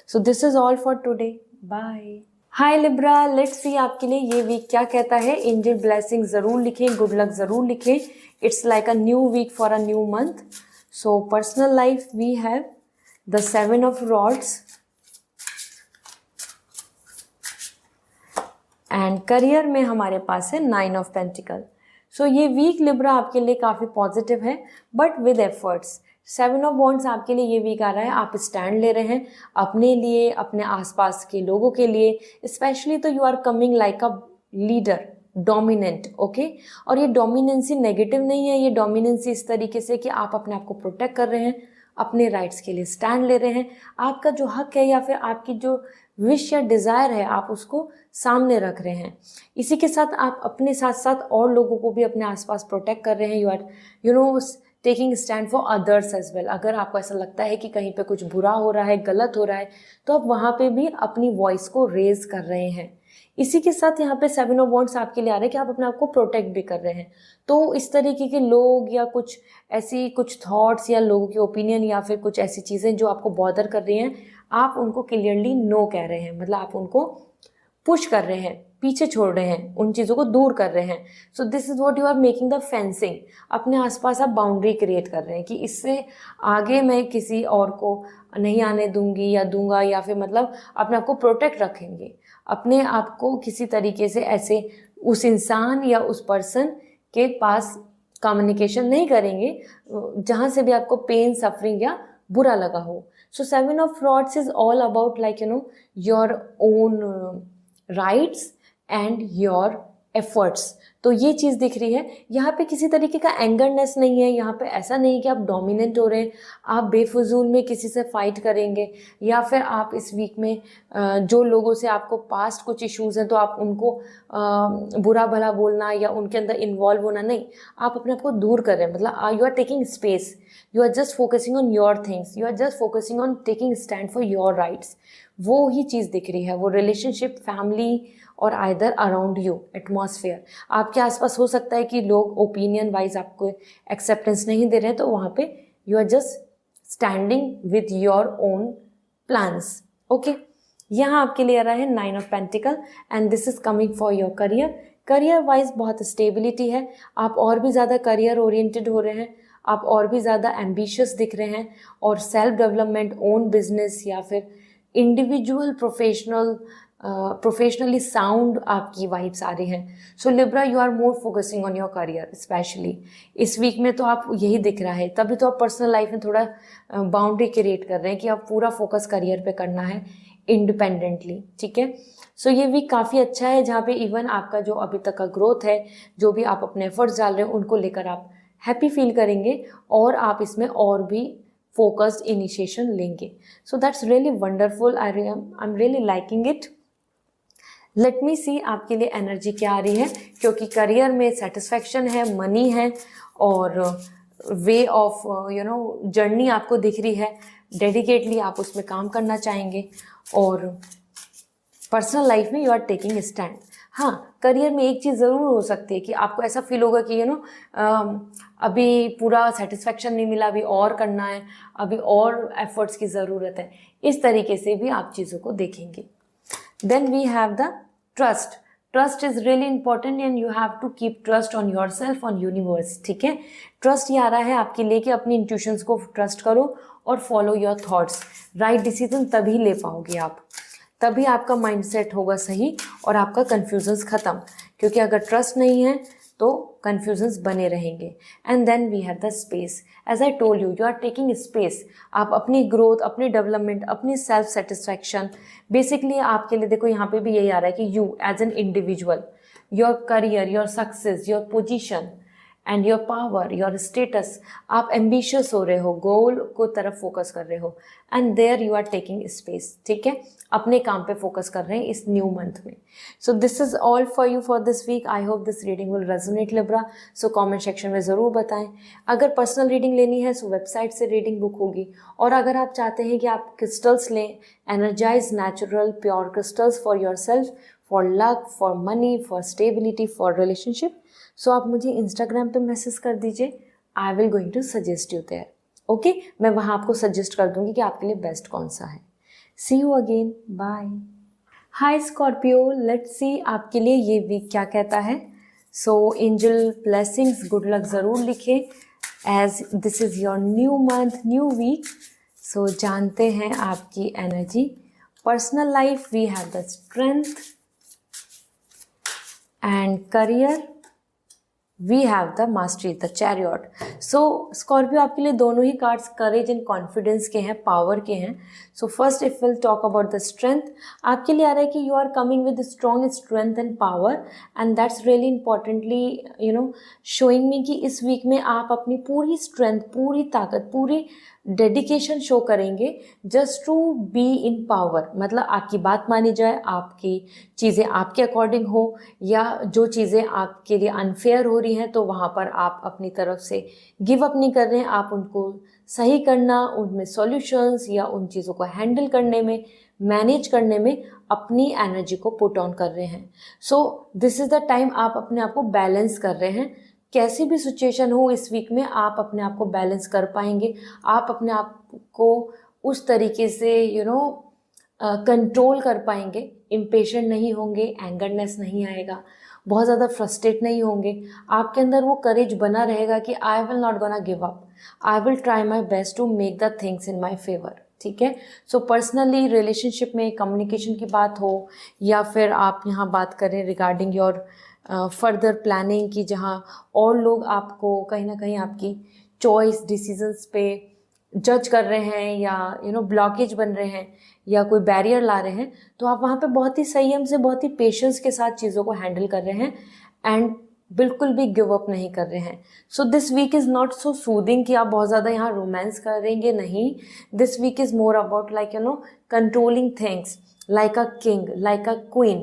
So this is all for today, bye. Hi Libra, let's see आपके लिए ये वीक क्या कहता है। एंजल ब्लेसिंग ज़रूर लिखें, गुड लक ज़रूर लिखें। It's like a new week for a new month. So personal life we have the 7 of rods and career में हमारे पास है 9 ऑफ पेंटिकल। सो ये वीक लिब्रा आपके लिए काफ़ी पॉजिटिव है but with efforts. 7 of wands आपके लिए ये वीक आ रहा है, आप स्टैंड ले रहे हैं अपने लिए, अपने आसपास के लोगों के लिए स्पेशली। तो you are coming like a leader, dominant, okay. और ये डोमिनेंसी नेगेटिव नहीं है, ये डोमिनेंसी इस तरीके से कि आप अपने आप को प्रोटेक्ट कर रहे हैं, अपने राइट्स के लिए स्टैंड ले रहे हैं, आपका जो हक है या फिर आपकी जो विश या डिज़ायर है आप उसको सामने रख रहे हैं। इसी के साथ आप अपने साथ साथ और लोगों को भी अपने आसपास प्रोटेक्ट कर रहे हैं। You are taking stand for others as well. अगर आपको ऐसा लगता है कि कहीं पे कुछ बुरा हो रहा है, गलत हो रहा है, तो आप वहाँ पे भी अपनी वॉइस को रेज कर रहे हैं। इसी के साथ यहाँ पे 7 ऑफ वॉन्ड्स आपके लिए आ रहे हैं कि आप अपने आप को प्रोटेक्ट भी कर रहे हैं। तो इस तरीके के लोग या कुछ ऐसी कुछ थॉट्स या लोगों के ओपिनियन या फिर कुछ ऐसी चीज़ें जो आपको बॉदर कर रही हैं, आप उनको क्लियरली नो कह रहे हैं। मतलब आप उनको पुश कर रहे हैं, पीछे छोड़ रहे हैं, उन चीज़ों को दूर कर रहे हैं। So this is what you are making the fencing. अपने आसपास आप बाउंड्री क्रिएट कर रहे हैं कि इससे आगे मैं किसी और को नहीं आने दूंगी या दूंगा, या फिर मतलब अपने आप को प्रोटेक्ट रखेंगे, अपने आप को किसी तरीके से ऐसे उस इंसान या उस पर्सन के पास कम्युनिकेशन नहीं करेंगे जहाँ से भी आपको पेन, सफरिंग या बुरा लगा हो। सो 7 of rods is all about like your own rights and your efforts. तो ये चीज़ दिख रही है यहाँ पे। किसी तरीके का एंगरनेस नहीं है यहाँ पे। ऐसा नहीं कि आप डोमिनेंट हो रहे हैं, आप बेफजूल में किसी से फाइट करेंगे, या फिर आप इस वीक में जो लोगों से आपको पास्ट कुछ इश्यूज़ हैं तो आप उनको बुरा भला बोलना या उनके अंदर इन्वॉल्व होना नहीं। आप अपने आप को दूर कर रहे हैं। मतलब you are taking space, you are just focusing on your things, you are just focusing on taking stand for your rights. वो ही चीज़ दिख रही है। वो रिलेशनशिप, फैमिली और आइदर अराउंड यू एटमॉस्फेयर, आपके आसपास हो सकता है कि लोग ओपिनियन वाइज आपको एक्सेप्टेंस नहीं दे रहे हैं, तो वहाँ पे you are just standing with your own plans, okay. यहाँ आपके लिए आ रहा है 9 of pentacle and this is coming for your career. Career wise बहुत स्टेबिलिटी है, आप और भी ज़्यादा करियर ओरिएंटेड हो रहे हैं, आप और भी ज़्यादा एम्बिशियस दिख रहे हैं, और सेल्फ डेवलपमेंट, ओन बिजनेस या फिर इंडिविजुअल प्रोफेशनली साउंड आपकी वाइब्स आ रही हैं। So Libra, you are more focusing on your career specially इस वीक में। तो आप यही दिख रहा है, तभी तो आप पर्सनल लाइफ में थोड़ा बाउंड्री क्रिएट कर रहे हैं कि आप पूरा फोकस करियर पे करना है इंडिपेंडेंटली, ठीक है। सो ये वीक काफ़ी अच्छा है जहाँ पे इवन आपका जो अभी तक का ग्रोथ है, जो भी आप अपने एफर्ट्स डाल रहे हैं, उनको लेकर आप हैप्पी फील करेंगे और आप इसमें और भी फोकस्ड इनिशिएशन लेंगे। So that's really wonderful, I am really liking it. Let me see आपके लिए एनर्जी क्या आ रही है, क्योंकि करियर में सेटिस्फैक्शन है, मनी है और वे ऑफ जर्नी आपको दिख रही है। डेडिकेटली आप उसमें काम करना चाहेंगे और पर्सनल लाइफ में यू आर टेकिंग स्टैंड। हाँ, करियर में एक चीज़ ज़रूर हो सकती है कि आपको ऐसा फील होगा कि अभी पूरा सेटिस्फैक्शन नहीं मिला, अभी और करना है, अभी और एफर्ट्स की ज़रूरत है। इस तरीके से भी आप चीज़ों को देखेंगे। Then we have the trust. Trust is really important and you have to keep trust on yourself, on universe, ठीक है। ट्रस्ट ये आ रहा है आपके लिए कि अपनी इंट्यूशंस को ट्रस्ट करो और follow your thoughts. Right decision तभी ले पाओगे आप, तभी आपका माइंडसेट होगा सही और आपका कन्फ्यूजन्स ख़त्म। क्योंकि अगर ट्रस्ट नहीं है तो कन्फ्यूजन्स बने रहेंगे। And then we have the space. As I told you, you are taking space. आप अपनी ग्रोथ, अपनी डेवलपमेंट, अपनी सेल्फ सेटिस्फैक्शन, बेसिकली आपके लिए देखो यहाँ पे भी यही आ रहा है कि you as an individual, your career, your success, your position and your power, your status, आप एम्बिशियस हो रहे हो, गोल को तरफ फोकस कर रहे हो and there you are taking space, ठीक है। अपने काम पे फोकस कर रहे हैं इस न्यू मंथ में। So this is all for you for this week. I hope this reading will resonate Libra. So comment section में ज़रूर बताएं। अगर पर्सनल रीडिंग लेनी है सो वेबसाइट से रीडिंग बुक होगी, और अगर आप चाहते हैं कि आप क्रिस्टल्स लें, energise natural pure crystals for your self, for luck, for money, for stability, for relationship, so आप मुझे इंस्टाग्राम पे मैसेज कर दीजिए। I will going to suggest you there, okay. मैं वहाँ आपको सजेस्ट कर दूँगी कि आपके लिए बेस्ट कौन सा है। See you again, bye. Hi Scorpio, let's see आपके लिए ये वीक क्या कहता है. So angel blessings, good luck ज़रूर लिखें as this is your new month, new week. So जानते हैं आपकी energy. Personal life, we have the strength and career we have the mastery, the chariot. So Scorpio आपके लिए दोनों ही कार्ड्स करेज एंड कॉन्फिडेंस के हैं, पावर के हैं. So first if will talk about the strength, आपके लिए आ रहा है कि you are coming with strong strength and power and that's really importantly showing me कि इस वीक में आप अपनी पूरी स्ट्रेंथ, पूरी ताकत, पूरी डेडिकेशन शो करेंगे just to be in power. मतलब आपकी बात मानी जाए, आपकी चीज़ें आपके अकॉर्डिंग हो, या जो चीज़ें आपके लिए अनफेयर हो रही हैं तो वहाँ पर आप अपनी तरफ से गिव अप नहीं कर रहे हैं. आप उनको सही करना, उनमें सॉल्यूशंस या उन चीज़ों को हैंडल करने में, मैनेज करने में अपनी एनर्जी को पुट ऑन कर रहे हैं. So this is the time आप अपने आप को बैलेंस कर रहे हैं. कैसी भी सिचुएशन हो इस वीक में आप अपने आप को बैलेंस कर पाएंगे. आप अपने आप को उस तरीके से कंट्रोल कर पाएंगे. इम्पेशेंट नहीं होंगे, एंगरनेस नहीं आएगा, बहुत ज़्यादा फ्रस्ट्रेट नहीं होंगे. आपके अंदर वो करेज बना रहेगा कि I will not gonna give up, I will try my best to make the things in my favour. ठीक है. सो पर्सनली रिलेशनशिप में कम्युनिकेशन की बात हो, या फिर आप यहाँ बात करें रिगार्डिंग योर फर्दर प्लानिंग की, जहाँ और लोग आपको कहीं ना कहीं आपकी चॉइस डिसीजंस पे जज कर रहे हैं या ब्लॉकेज बन रहे हैं या कोई बैरियर ला रहे हैं, तो आप वहाँ पे बहुत ही संयम से, बहुत ही पेशेंस के साथ चीज़ों को हैंडल कर रहे हैं एंड बिल्कुल भी गिव अप नहीं कर रहे हैं. So this week is not so soothing कि आप बहुत ज़्यादा यहाँ रोमांस करेंगे, नहीं. This week is more about controlling things like a king, like a queen,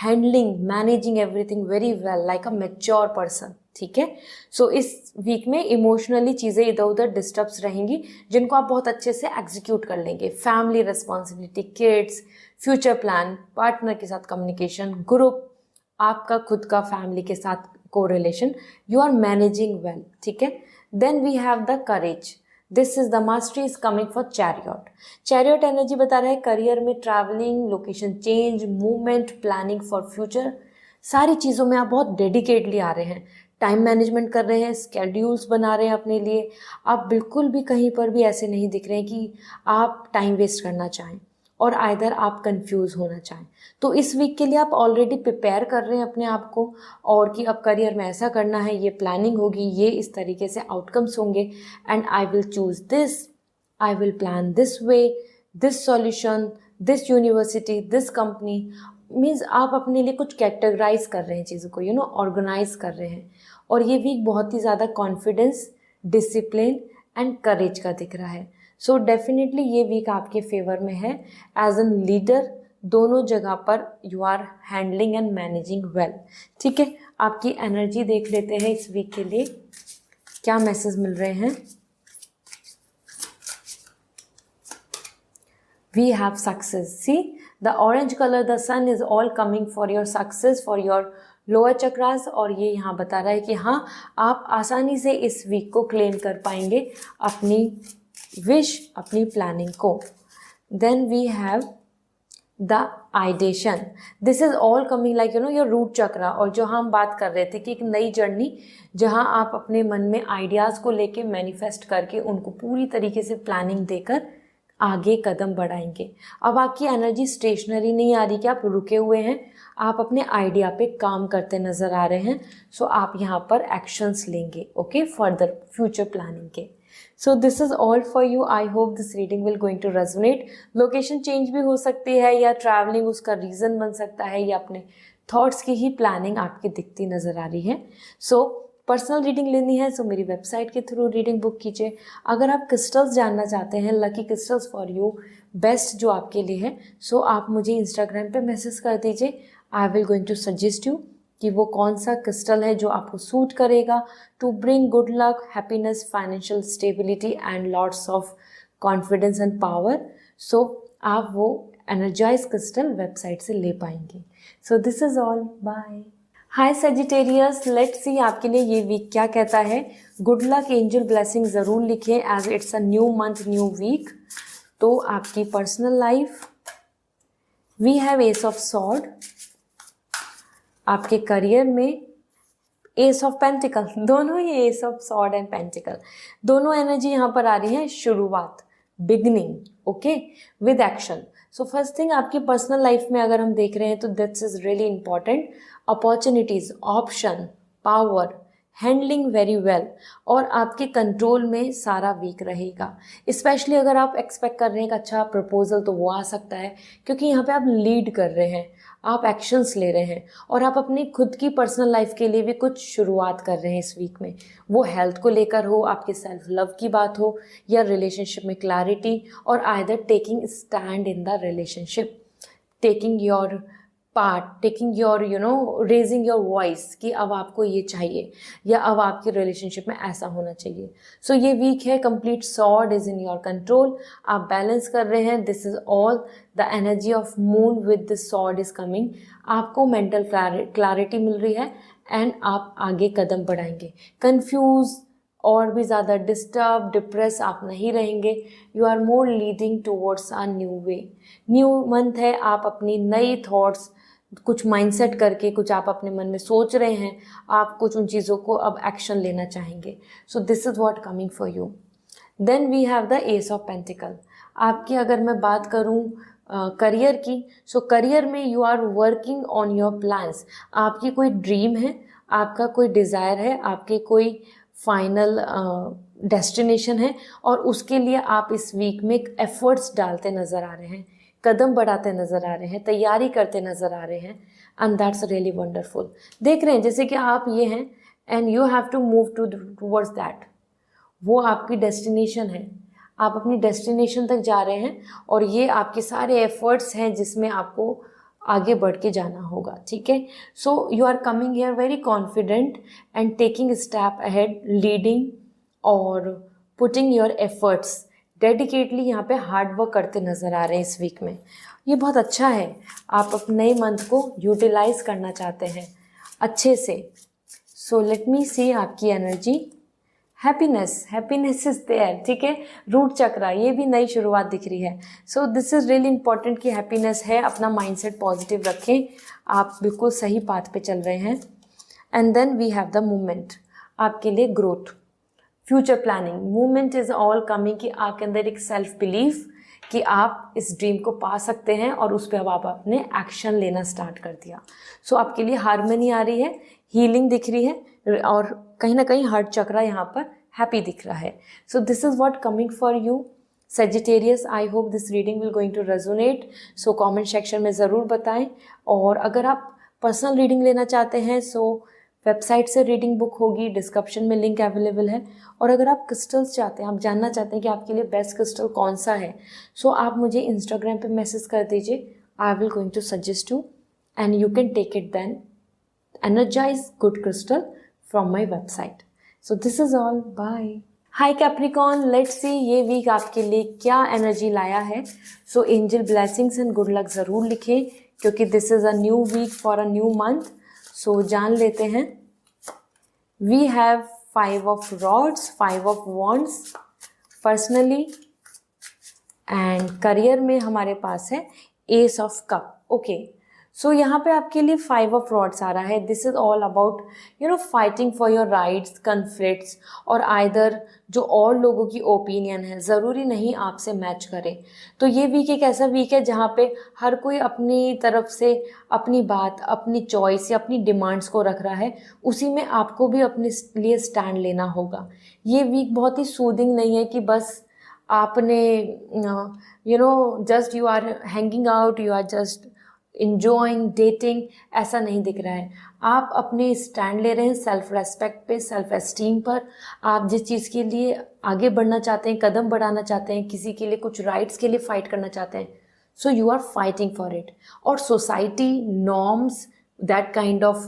handling, managing everything very well like a mature person. ठीक है. सो इस वीक में इमोशनली चीज़ें इधर उधर डिस्टर्ब्स रहेंगी जिनको आप बहुत अच्छे से एग्जीक्यूट कर लेंगे. Family responsibility, kids, future plan, partner के साथ कम्युनिकेशन, ग्रुप, आपका खुद का फैमिली के साथ को relation, you are managing well. ठीक है. Then we have the courage. This is the mastery is coming for chariot. Chariot energy बता रहा है करियर में travelling, location change, movement, planning for future. सारी चीज़ों में आप बहुत डेडिकेटली आ रहे हैं. टाइम मैनेजमेंट कर रहे हैं, स्केड्यूल्स बना रहे हैं अपने लिए. आप बिल्कुल भी कहीं पर भी ऐसे नहीं दिख रहे हैं कि आप टाइम वेस्ट करना चाहें और आइदर आप कंफ्यूज होना चाहें. तो इस वीक के लिए आप ऑलरेडी प्रिपेयर कर रहे हैं अपने आप को, और कि अब करियर में ऐसा करना है, ये प्लानिंग होगी, ये इस तरीके से आउटकम्स होंगे and I will choose this, I will plan this way, this solution, this university, this company. Means आप अपने लिए कुछ कैटेगराइज कर रहे हैं चीज़ों को, ऑर्गेनाइज कर रहे हैं. और ये वीक बहुत ही ज़्यादा कॉन्फिडेंस, डिसिप्लिन एंड करेज का दिख रहा है. सो डेफिनेटली ये वीक आपके फेवर में है. एज एन लीडर दोनों जगह पर you are handling and managing well. ठीक है. आपकी एनर्जी देख लेते हैं इस वीक के लिए क्या मैसेज मिल रहे हैं. We have success. See the orange colour, the sun is all coming for your success, for your lower chakras. और ये यहाँ बता रहा है कि हाँ, आप आसानी से इस वीक को क्लेम कर पाएंगे अपनी विश, अपनी प्लानिंग को. Then we have the ideation. This is all coming like your root chakra. और जो हम बात कर रहे थे कि एक नई जर्नी जहाँ आप अपने मन में आइडियाज़ को लेके मैनिफेस्ट करके उनको पूरी तरीके से प्लानिंग देकर आगे कदम बढ़ाएंगे. अब आपकी एनर्जी स्टेशनरी नहीं आ रही कि आप रुके हुए हैं, आप अपने आइडिया पे काम करते नज़र आ रहे हैं. सो आप यहाँ पर एक्शंस लेंगे, ओके, फर्दर फ्यूचर प्लानिंग के. So this is all for you. I hope this reading will going to resonate. Location change भी हो सकती है या ट्रैवलिंग उसका रीज़न बन सकता है, या अपने थॉट्स की ही प्लानिंग आपकी दिखती नज़र आ रही है. सो पर्सनल रीडिंग लेनी है सो मेरी वेबसाइट के थ्रू रीडिंग बुक कीजिए. अगर आप क्रिस्टल्स जानना चाहते हैं, lucky crystals for you, best जो आपके लिए है, सो आप मुझे इंस्टाग्राम पे मैसेज कर दीजिए. I will going to suggest you कि वो कौन सा क्रिस्टल है जो आपको सूट करेगा to bring good luck, happiness, financial stability and lots of confidence and power. So आप वो एनर्जाइज क्रिस्टल वेबसाइट से ले पाएंगे. So this is all. Bye. Hi Sagittarius, let's see आपके लिए ये वीक क्या कहता है. गुड लक, एंजल ब्लेसिंग ज़रूर लिखें as it's a new month, new week. तो आपकी personal life, we have ace of sword. आपके करियर में एस ऑफ पेंटिकल, दोनों ही ace of sword and pentacle, दोनों एनर्जी यहाँ पर आ रही है शुरुआत, beginning, okay, with action. So first thing आपकी पर्सनल लाइफ में अगर हम देख रहे हैं तो this is really important, opportunities, option, power, handling very well, और आपके कंट्रोल में सारा वीक रहेगा। स्पेशली अगर आप एक्सपेक्ट कर रहे हैं कि अच्छा प्रपोजल तो वो आ सकता है, क्योंकि यहाँ पे आप लीड कर रहे हैं, आप एक्शंस ले रहे हैं, और आप अपनी खुद की पर्सनल लाइफ के लिए भी कुछ शुरुआत कर रहे हैं इस वीक में। वो हेल्थ को लेकर हो, आपके सेल्फ लव की बात हो, या रिलेशनशिप में क्लैरिटी, और either taking stand in the relationship, taking your part, taking your raising your voice कि अब आपको ये चाहिए, या अब आपके रिलेशनशिप में ऐसा होना चाहिए। सो ये वीक है, complete sword is in your control, आप बैलेंस कर रहे हैं। This is all the energy of moon with this sword is coming. आपको मेंटल क्लैरिटी मिल रही है एंड आप आगे कदम बढ़ाएंगे। कंफ्यूज और भी ज़्यादा डिस्टर्ब, डिप्रेस आप नहीं रहेंगे। You are more leading towards a new way. New month है, आप अपनी नई थॉट्स, कुछ माइंडसेट करके कुछ आप अपने मन में सोच रहे हैं, आप कुछ उन चीज़ों को अब एक्शन लेना चाहेंगे। So this is what coming for you. Then we have the ace of pentacle. आपकी अगर मैं बात करूं करियर की, सो करियर में you are working on your plans. आपकी कोई ड्रीम है, आपका कोई डिज़ायर है, आपके कोई फाइनल डेस्टिनेशन है, और उसके लिए आप इस वीक में एफर्ट्स डालते नज़र आ रहे हैं, कदम बढ़ाते नज़र आ रहे हैं, तैयारी करते नज़र आ रहे हैं, एंड दैट्स रियली वंडरफुल। देख रहे हैं जैसे कि आप ये हैं and you have to move towards that, वो आपकी डेस्टिनेशन है, आप अपनी डेस्टिनेशन तक जा रहे हैं, और ये आपके सारे एफर्ट्स हैं जिसमें आपको आगे बढ़ के जाना होगा, ठीक है। So you are coming here very confident and taking step ahead, leading और पुटिंग योर एफर्ट्स डेडिकेटली, यहाँ पे हार्ड वर्क करते नज़र आ रहे हैं इस वीक में। ये बहुत अच्छा है, आप अपने नए मंथ को यूटिलाइज करना चाहते हैं अच्छे से। सो लेट मी सी आपकी energy. Happiness, happiness is there, ठीक है। रूट चक्रा, ये भी नई शुरुआत दिख रही है। So this is really important कि हैप्पीनेस है, अपना माइंडसेट पॉजिटिव रखें, आप बिल्कुल सही पाथ पे चल रहे हैं। And then we have the movement, आपके लिए growth, future planning. Movement is all coming कि आपके अंदर एक सेल्फ बिलीफ कि आप इस ड्रीम को पा सकते हैं, और उस पर अब आप अपने एक्शन लेना स्टार्ट कर दिया। सो आपके लिए हार्मनी आ रही है, हीलिंग दिख रही है, और कहीं ना कहीं हार्ट चक्रा यहाँ पर हैप्पी दिख रहा है। So this is what coming for you Sagittarius. I hope this reading will going to resonate. So comment section में ज़रूर बताएं, और अगर आप पर्सनल रीडिंग लेना चाहते हैं सो वेबसाइट से रीडिंग बुक होगी, डिस्क्रिप्शन में लिंक अवेलेबल है। और अगर आप क्रिस्टल्स चाहते हैं, आप जानना चाहते हैं कि आपके लिए बेस्ट क्रिस्टल कौन सा है, सो आप मुझे इंस्टाग्राम पे मैसेज कर दीजिए, I will going to suggest you and you can take it then, energise good crystal from my website. So this is all, bye. Hi Capricorn, let's see ये वीक आपके लिए क्या एनर्जी लाया है। So angel blessings and good luck ज़रूर लिखें, क्योंकि this is a new week for a new month. So जान लेते हैं। We have 5 of rods, 5 of wands personally, and career में हमारे पास है एस ऑफ कप, ओके। सो यहाँ पे आपके लिए 5 ऑफ रॉड्स आ रहा है। This is all about fighting for your rights, conflicts, और आइदर जो और लोगों की ओपिनियन है ज़रूरी नहीं आपसे मैच करे। तो ये वीक एक ऐसा वीक है जहाँ पे हर कोई अपनी तरफ से अपनी बात, अपनी चॉइस या अपनी डिमांड्स को रख रहा है, उसी में आपको भी अपने लिए स्टैंड लेना होगा। ये वीक बहुत ही सूदिंग नहीं है कि बस आपने just you are hanging out, you are just enjoying dating, ऐसा नहीं दिख रहा है। आप अपने स्टैंड ले रहे हैं सेल्फ रेस्पेक्ट पे, सेल्फ एस्टीम पर। आप जिस चीज़ के लिए आगे बढ़ना चाहते हैं, कदम बढ़ाना चाहते हैं, किसी के लिए कुछ राइट्स के लिए फाइट करना चाहते हैं, so you are fighting for it. और society norms, that kind of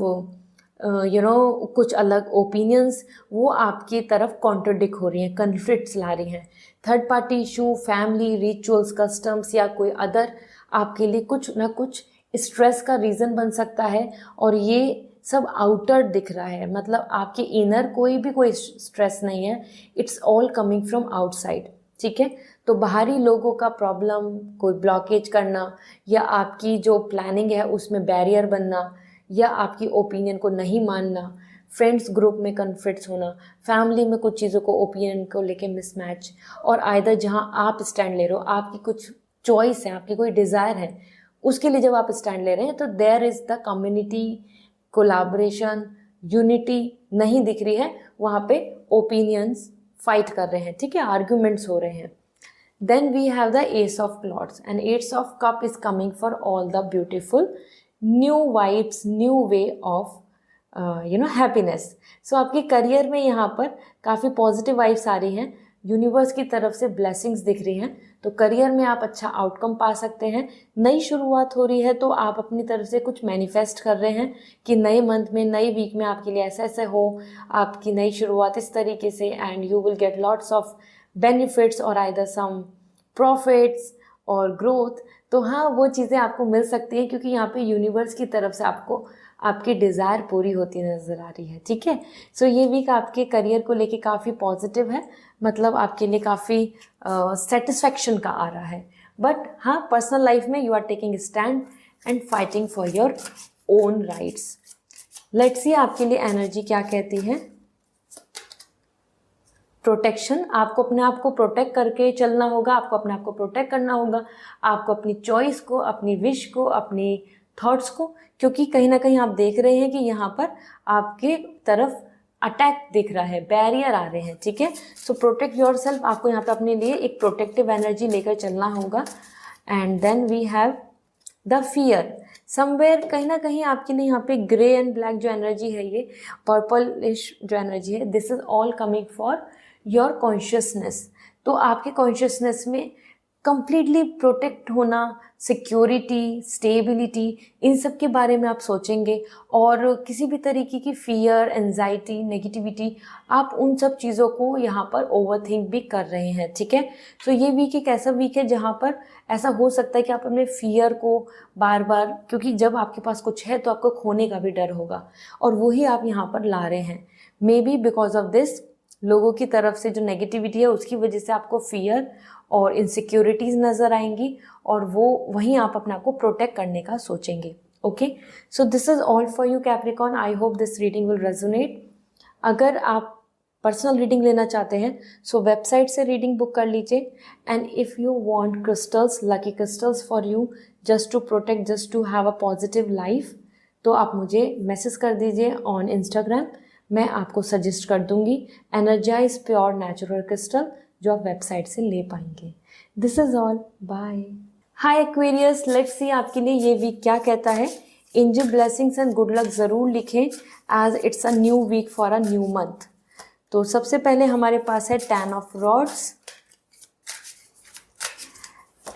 कुछ अलग ओपिनियंस, वो आपकी तरफ कॉन्ट्रडिक्ट हो रही हैं, कन्फ्लिक्ट्स ला रही हैं। Third party issue, family, rituals, customs या कोई अदर आपके लिए कुछ ना कुछ स्ट्रेस का रीज़न बन सकता है, और ये सब आउटर दिख रहा है, मतलब आपके इनर कोई स्ट्रेस नहीं है, it's all coming from outside. ठीक है। तो बाहरी लोगों का प्रॉब्लम, कोई ब्लॉकेज करना, या आपकी जो प्लानिंग है उसमें बैरियर बनना, या आपकी ओपिनियन को नहीं मानना, फ्रेंड्स ग्रुप में कन्फ्लिक्ट्स होना, फैमिली में कुछ चीज़ों को ओपिनियन को लेके मिसमैच, और आइदर जहाँ आप स्टैंड ले रहे हो, आपकी कुछ चॉइस है, आपकी कोई डिज़ायर है, उसके लिए जब आप स्टैंड ले रहे हैं तो there is the community, collaboration, unity नहीं दिख रही है, वहाँ पे ओपिनियंस फाइट कर रहे हैं, ठीक है, आर्ग्यूमेंट्स हो रहे हैं। Then we have the Ace of Clods, and Ace of Cup is coming for all the beautiful new vibes, new way of happiness. So आपके करियर में यहाँ पर काफ़ी पॉजिटिव वाइब्स आ रही हैं, यूनिवर्स की तरफ से ब्लेसिंग्स दिख रही हैं, तो करियर में आप अच्छा आउटकम पा सकते हैं। नई शुरुआत हो रही है तो आप अपनी तरफ से कुछ मैनिफेस्ट कर रहे हैं कि नए मंथ में, नई वीक में आपके लिए ऐसे ऐसे हो, आपकी नई शुरुआत इस तरीके से, and you will get lots of benefits और आइदर सम प्रॉफिट्स और ग्रोथ। तो हाँ, वो चीज़ें आपको मिल सकती हैं क्योंकि यहाँ पे यूनिवर्स की तरफ से आपको आपकी डिज़ायर पूरी होती नज़र आ रही है, ठीक है। सो ये वीक आपके करियर को लेके काफ़ी पॉजिटिव है, मतलब आपके लिए काफ़ी सेटिस्फैक्शन का आ रहा है। बट हाँ, पर्सनल लाइफ में you are taking stand and fighting for your own rights. Let's see आपके लिए एनर्जी क्या कहती है। प्रोटेक्शन, आपको अपने आप को प्रोटेक्ट करके चलना होगा, आपको अपने आप को प्रोटेक्ट करना होगा, आपको अपनी चॉइस को, अपनी विश को, अपनी थॉट्स को, क्योंकि कहीं ना कहीं आप देख रहे हैं कि यहाँ पर आपके तरफ अटैक दिख रहा है, बैरियर आ रहे हैं, ठीक है। सो प्रोटेक्ट योर सेल्फ, आपको यहाँ पे अपने लिए एक प्रोटेक्टिव एनर्जी लेकर चलना होगा। And then we have the fear, somewhere कहीं ना कहीं आपके लिए यहाँ पे ग्रे एंड ब्लैक जो एनर्जी है, ये पर्पलिश जो एनर्जी है, this is all coming for your consciousness. तो आपके कॉन्शियसनेस में कंप्लीटली प्रोटेक्ट होना, सिक्योरिटी, स्टेबिलिटी, इन सब के बारे में आप सोचेंगे, और किसी भी तरीके की फियर, एंजाइटी, नेगेटिविटी, आप उन सब चीज़ों को यहाँ पर ओवरथिंक भी कर रहे हैं, ठीक है। सो ये वीक एक ऐसा वीक है जहाँ पर ऐसा हो सकता है कि आप अपने फियर को बार बार, क्योंकि जब आपके पास कुछ है तो आपको खोने का भी डर होगा, और वही आप यहाँ पर ला रहे हैं। May be because of this, लोगों की तरफ से जो नेगेटिविटी है उसकी वजह से आपको फियर और इनसिक्योरिटीज़ नज़र आएंगी, और वो वहीं आप अपने आप को प्रोटेक्ट करने का सोचेंगे। Okay, so this is all for you Capricorn. I hope this reading will resonate. अगर आप पर्सनल रीडिंग लेना चाहते हैं सो वेबसाइट से रीडिंग बुक कर लीजिए। And if you want crystals, lucky crystals for you, just to protect, just to have a positive life, तो आप मुझे मैसेज कर दीजिए ऑन इंस्टाग्राम, मैं आपको सजेस्ट कर दूंगी एनर्जाइज प्योर नेचुरल क्रिस्टल जो आप वेबसाइट से ले पाएंगे। This is all, bye. Hi Aquarius, let's see आपके लिए ये वीक क्या कहता है। Angel blessings and good luck ज़रूर लिखें as it's a new week for a new month. तो सबसे पहले हमारे पास है 10 of rods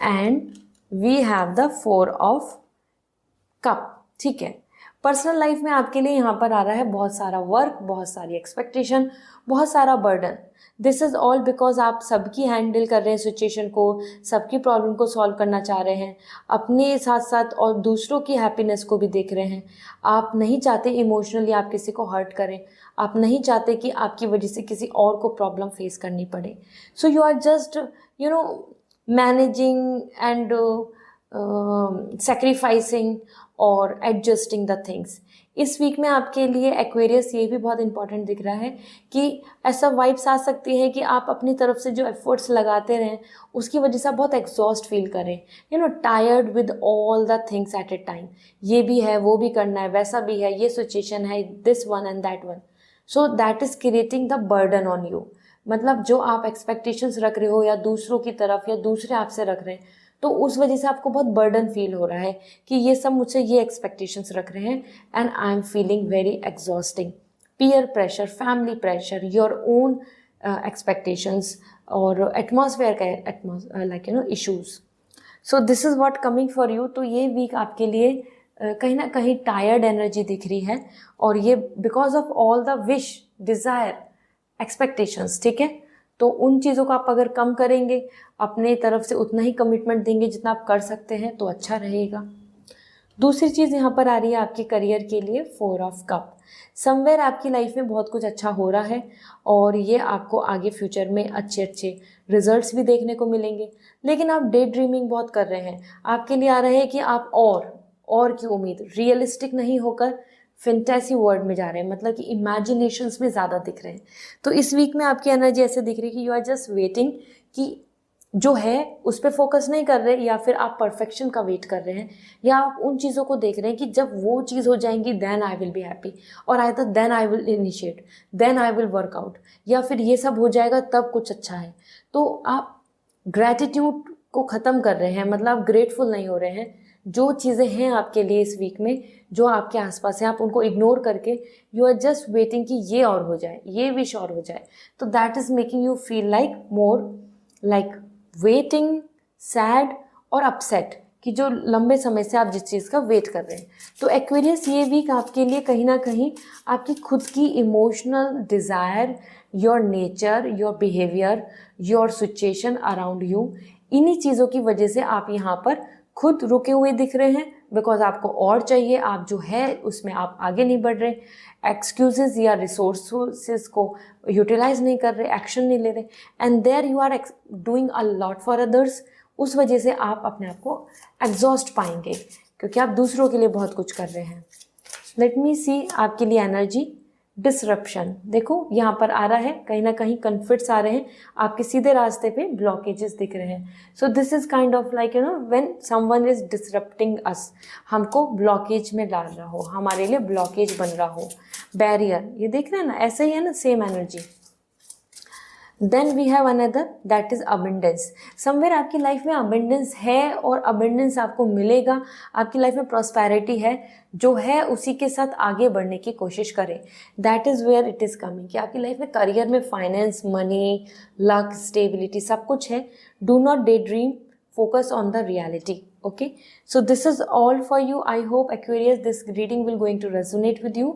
and we have the 4 of cup, ठीक है। पर्सनल लाइफ में आपके लिए यहाँ पर आ रहा है बहुत सारा वर्क, बहुत सारी एक्सपेक्टेशन, बहुत सारा burden. This is all because आप सबकी हैंडल कर रहे हैं सिचुएशन को, सबकी प्रॉब्लम को सॉल्व करना चाह रहे हैं, अपने साथ साथ और दूसरों की हैप्पीनेस को भी देख रहे हैं। आप नहीं चाहते इमोशनली आप किसी को हर्ट करें, आप नहीं चाहते कि आपकी वजह से किसी और को प्रॉब्लम फेस करनी पड़े। So you are just managing and sacrificing और एडजस्टिंग द थिंग्स। इस वीक में आपके लिए एक्वेरियस ये भी बहुत इंपॉर्टेंट दिख रहा है कि ऐसा वाइब्स आ सकती है कि आप अपनी तरफ से जो एफर्ट्स लगाते रहें उसकी वजह से आप बहुत एग्जॉस्ट फील करें, tired with all the things at A time. ये भी है, वो भी करना है, वैसा भी है, ये सिचुएशन है, this one and that one. So that is creating the burden on you. मतलब जो आप एक्सपेक्टेशंस रख रहे हो या दूसरों की तरफ या दूसरे आपसे रख रहे हैं, तो उस वजह से आपको बहुत बर्डन फील हो रहा है कि ये सब मुझसे ये एक्सपेक्टेशंस रख रहे हैं and I am feeling very exhausting. Peer pressure, family pressure, your own expectations और एटमॉस्फेयर का like issues. So this is what coming for you. तो ये वीक आपके लिए कहीं ना कहीं टायर्ड एनर्जी दिख रही है, और ये because of all the wish, desire, expectations, ठीक है। तो उन चीज़ों को आप अगर कम करेंगे, अपने तरफ से उतना ही कमिटमेंट देंगे जितना आप कर सकते हैं, तो अच्छा रहेगा। दूसरी चीज़ यहाँ पर आ रही है आपके करियर के लिए 4 ऑफ कप। समवेयर आपकी लाइफ में बहुत कुछ अच्छा हो रहा है और ये आपको आगे फ्यूचर में अच्छे अच्छे रिजल्ट्स भी देखने को मिलेंगे, लेकिन आप डे ड्रीमिंग बहुत कर रहे हैं। आपके लिए आ रहा है कि आप और की उम्मीद, रियलिस्टिक नहीं होकर फैंटेसी वर्ल्ड में जा रहे हैं, मतलब कि इमेजिनेशंस में ज़्यादा दिख रहे हैं। तो इस वीक में आपकी एनर्जी ऐसे दिख रही है कि यू आर जस्ट वेटिंग, कि जो है उस पर फोकस नहीं कर रहे, या फिर आप परफेक्शन का वेट कर रहे हैं, या आप उन चीज़ों को देख रहे हैं कि जब वो चीज़ हो जाएंगी then I will be happy, और I then I will initiate, then I will work out, या फिर ये सब हो जाएगा तब कुछ अच्छा है। तो आप ग्रैटिट्यूड को ख़त्म कर रहे हैं, मतलब आप ग्रेटफुल नहीं हो रहे हैं। जो चीज़ें हैं आपके लिए इस वीक में, जो आपके आसपास हैं, आप उनको इग्नोर करके यू आर जस्ट वेटिंग कि ये और हो जाए, ये विश और हो जाए। तो that is making you feel like more like waiting, sad और अपसेट, कि जो लंबे समय से आप जिस चीज़ का वेट कर रहे हैं। तो एक्वेरियस, ये वीक आपके लिए कहीं ना कहीं आपकी खुद की emotional desire, your nature, your behaviour, your situation around you, इन्हीं चीज़ों की वजह से आप यहाँ पर खुद रुके हुए दिख रहे हैं, बिकॉज आपको और चाहिए, आप जो है उसमें आप आगे नहीं बढ़ रहे, एक्सक्यूजेज या रिसोर्सेज को यूटिलाइज नहीं कर रहे, एक्शन नहीं ले रहे, and there you are doing a lot for others. उस वजह से आप अपने आप को एग्जॉस्ट पाएंगे, क्योंकि आप दूसरों के लिए बहुत कुछ कर रहे हैं। लेट मी सी आपके लिए एनर्जी डिसरप्शन। देखो यहाँ पर आ रहा है, कहीं ना कहीं कन्फ्लिक्ट्स आ रहे हैं, आपके सीधे रास्ते पे ब्लॉकेजेस दिख रहे हैं। So this is kind of like when someone is disrupting us, हमको ब्लॉकेज में डाल रहा हो, हमारे लिए ब्लॉकेज बन रहा हो, बैरियर, ये देख रहे हैं ना, ऐसे ही है ना, same energy. Then we have another, that is abundance. Somewhere आपकी लाइफ में अबेंडेंस है और अबेंडेंस आपको मिलेगा, आपकी लाइफ में प्रॉस्पेरिटी है, जो है उसी के साथ आगे बढ़ने की कोशिश करें। That is where it is coming, कि आपकी लाइफ में करियर में फाइनेंस, मनी, लक, स्टेबिलिटी सब कुछ है। Do not day dream, focus on the reality. Okay, so this is all for you. I hope Aquarius this reading will going to resonate with you.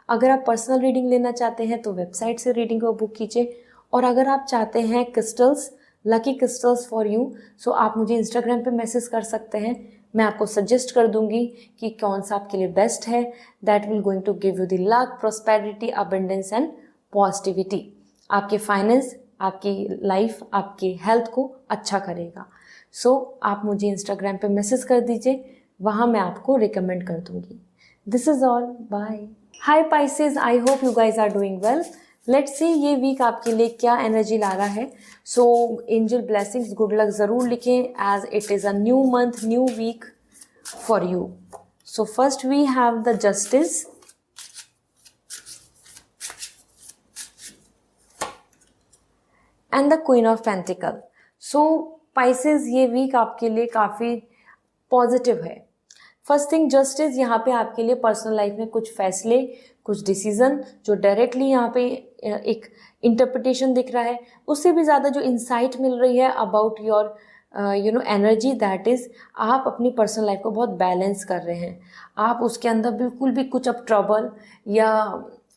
अगर आप पर्सनल रीडिंग लेना चाहते हैं तो वेबसाइट से रीडिंग को बुक कीजिए, और अगर आप चाहते हैं crystals, lucky crystals for you, so आप मुझे इंस्टाग्राम पे मैसेज कर सकते हैं। मैं आपको सजेस्ट कर दूंगी कि कौन सा आपके लिए बेस्ट है। That will going to give you the luck, prosperity, abundance and positivity. आपके फाइनेंस, आपकी लाइफ, आपकी हेल्थ को अच्छा करेगा। सो आप मुझे इंस्टाग्राम पे मैसेज कर दीजिए, वहाँ मैं आपको रिकमेंड कर दूंगी। This is all, bye. Hi Pisces, I hope you guys are doing well. Let's see ये वीक आपके लिए क्या एनर्जी ला रहा है। So angel blessings, good luck ज़रूर लिखें, as it is a new month, new week for you. So first we have the justice, and the queen of pentacle. So Pisces, ये वीक आपके लिए काफ़ी पॉजिटिव है। फर्स्ट थिंग जस्टिस, यहाँ पे आपके लिए पर्सनल लाइफ में कुछ फैसले, कुछ डिसीजन जो डायरेक्टली यहाँ पे एक इंटरप्रिटेशन दिख रहा है, उससे भी ज़्यादा जो इंसाइट मिल रही है about your energy, that is आप अपनी पर्सनल लाइफ को बहुत बैलेंस कर रहे हैं। आप उसके अंदर बिल्कुल भी कुछ अब ट्रबल या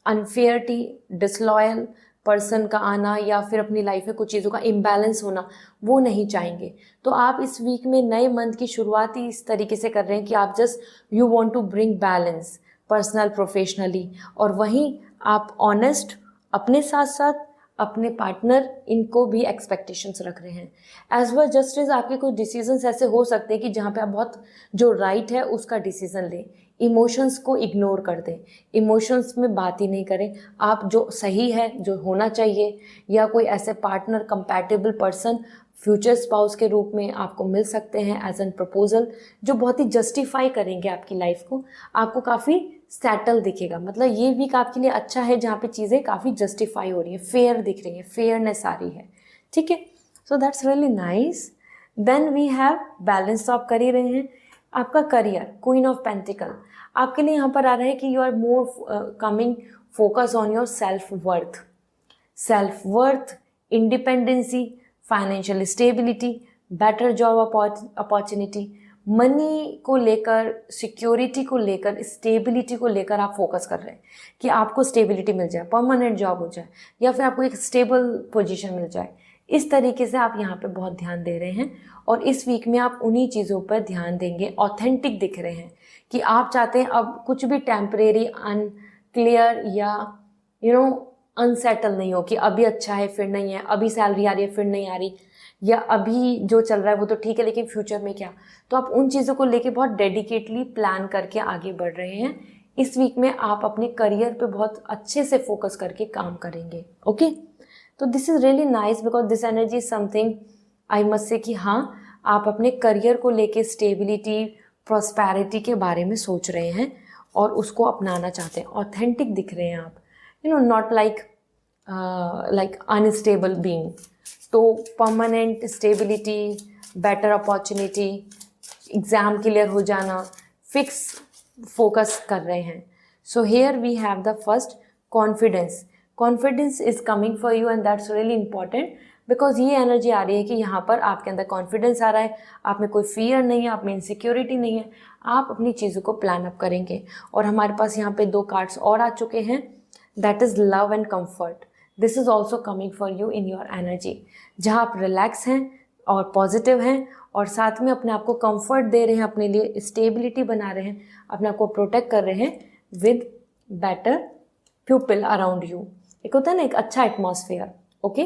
अनफेयरिटी, डिसलॉयल पर्सन का आना, या फिर अपनी लाइफ में कुछ चीज़ों का इम्बैलेंस होना, वो नहीं चाहेंगे। तो आप इस वीक में नए मंथ की शुरुआत ही इस तरीके से कर रहे हैं कि आप just you want to bring balance personal, professionally, और वहीं आप ऑनेस्ट अपने साथ साथ अपने पार्टनर, इनको भी एक्सपेक्टेशंस रख रहे हैं। एज वेल जस्टिस, आपके कुछ डिसीजंस ऐसे हो सकते हैं कि जहाँ पे आप बहुत जो राइट है उसका डिसीजन लें, इमोशंस को इग्नोर कर दें, इमोशंस में बात ही नहीं करें। आप जो सही है, जो होना चाहिए, या कोई ऐसे partner, compatible person future spouse के रूप में आपको मिल सकते हैं एज एन प्रपोजल, जो बहुत ही जस्टिफाई करेंगे आपकी लाइफ को, आपको काफ़ी सेटल दिखेगा। मतलब ये वीक आपके लिए अच्छा है जहाँ पे चीज़ें काफ़ी जस्टिफाई हो रही हैं, फेयर दिख रही हैं, फेयरनेस आ रही है। ठीक है, so that's really nice. Then we have balance, तो आप कर ही रहे हैं। आपका करियर, क्वीन ऑफ पेंटिकल, आपके लिए यहाँ पर आ रहा है कि you are more coming focus on your self worth, independency, financial stability, better job opportunity, money को लेकर, सिक्योरिटी को लेकर, स्टेबिलिटी को लेकर आप फोकस कर रहे हैं कि आपको स्टेबिलिटी मिल जाए, परमानेंट जॉब हो जाए, या फिर आपको एक स्टेबल पोजीशन मिल जाए। इस तरीके से आप यहाँ पे बहुत ध्यान दे रहे हैं और इस वीक में आप उन्हीं चीज़ों पर ध्यान देंगे। ऑथेंटिक दिख रहे हैं कि आप चाहते हैं अब कुछ भी टेम्परेरी अनक्लियर या अनसेटल नहीं हो कि अभी अच्छा है फिर नहीं है, अभी सैलरी आ रही है फिर नहीं आ रही, या अभी जो चल रहा है वो तो ठीक है लेकिन फ्यूचर में क्या। तो आप उन चीज़ों को लेके बहुत डेडिकेटली प्लान करके आगे बढ़ रहे हैं। इस वीक में आप अपने करियर पे बहुत अच्छे से फोकस करके काम करेंगे। ओके, तो this is really nice because this energy is something I must say कि हाँ, आप अपने करियर को लेके स्टेबिलिटी, प्रॉस्पेरिटी के बारे में सोच रहे हैं और उसको अपनाना चाहते हैं। ऑथेंटिक दिख रहे हैं आप, नॉट लाइक अनस्टेबल बीइंग। तो permanent stability, better opportunity, exam clear हो जाना, फिक्स फोकस कर रहे हैं। So here we have the first confidence. Confidence is coming for you and that's really important because ये एनर्जी आ रही है कि यहाँ पर आपके अंदर कॉन्फिडेंस आ रहा है, आप में कोई फियर नहीं है, आप में इनसिक्योरिटी नहीं है, आप अपनी चीज़ों को प्लान अप करेंगे। और हमारे पास यहाँ पे 2 कार्ड्स और आ चुके हैं, that is love and comfort. This is also coming for you in your energy, जहाँ आप रिलैक्स हैं और पॉजिटिव हैं और साथ में अपने आप को कंफर्ट दे रहे हैं, अपने लिए स्टेबिलिटी बना रहे हैं, अपने आप को प्रोटेक्ट कर रहे हैं with better people around you. एक होता है ना एक अच्छा atmosphere. Okay,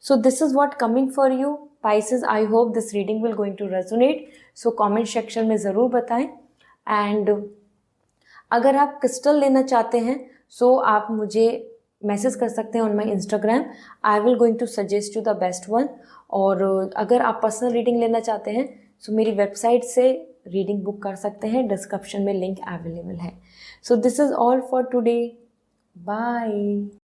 so this is what coming for you Pisces। I hope this reading will going to resonate. So comment section में ज़रूर बताएं। एंड अगर आप क्रिस्टल लेना चाहते हैं सो आप मुझे मैसेज कर सकते हैं on my Instagram. I will going to suggest you the best one. और अगर आप पर्सनल रीडिंग लेना चाहते हैं सो मेरी वेबसाइट से रीडिंग बुक कर सकते हैं, डिस्क्रिप्शन में लिंक अवेलेबल है। So this is all for today, bye.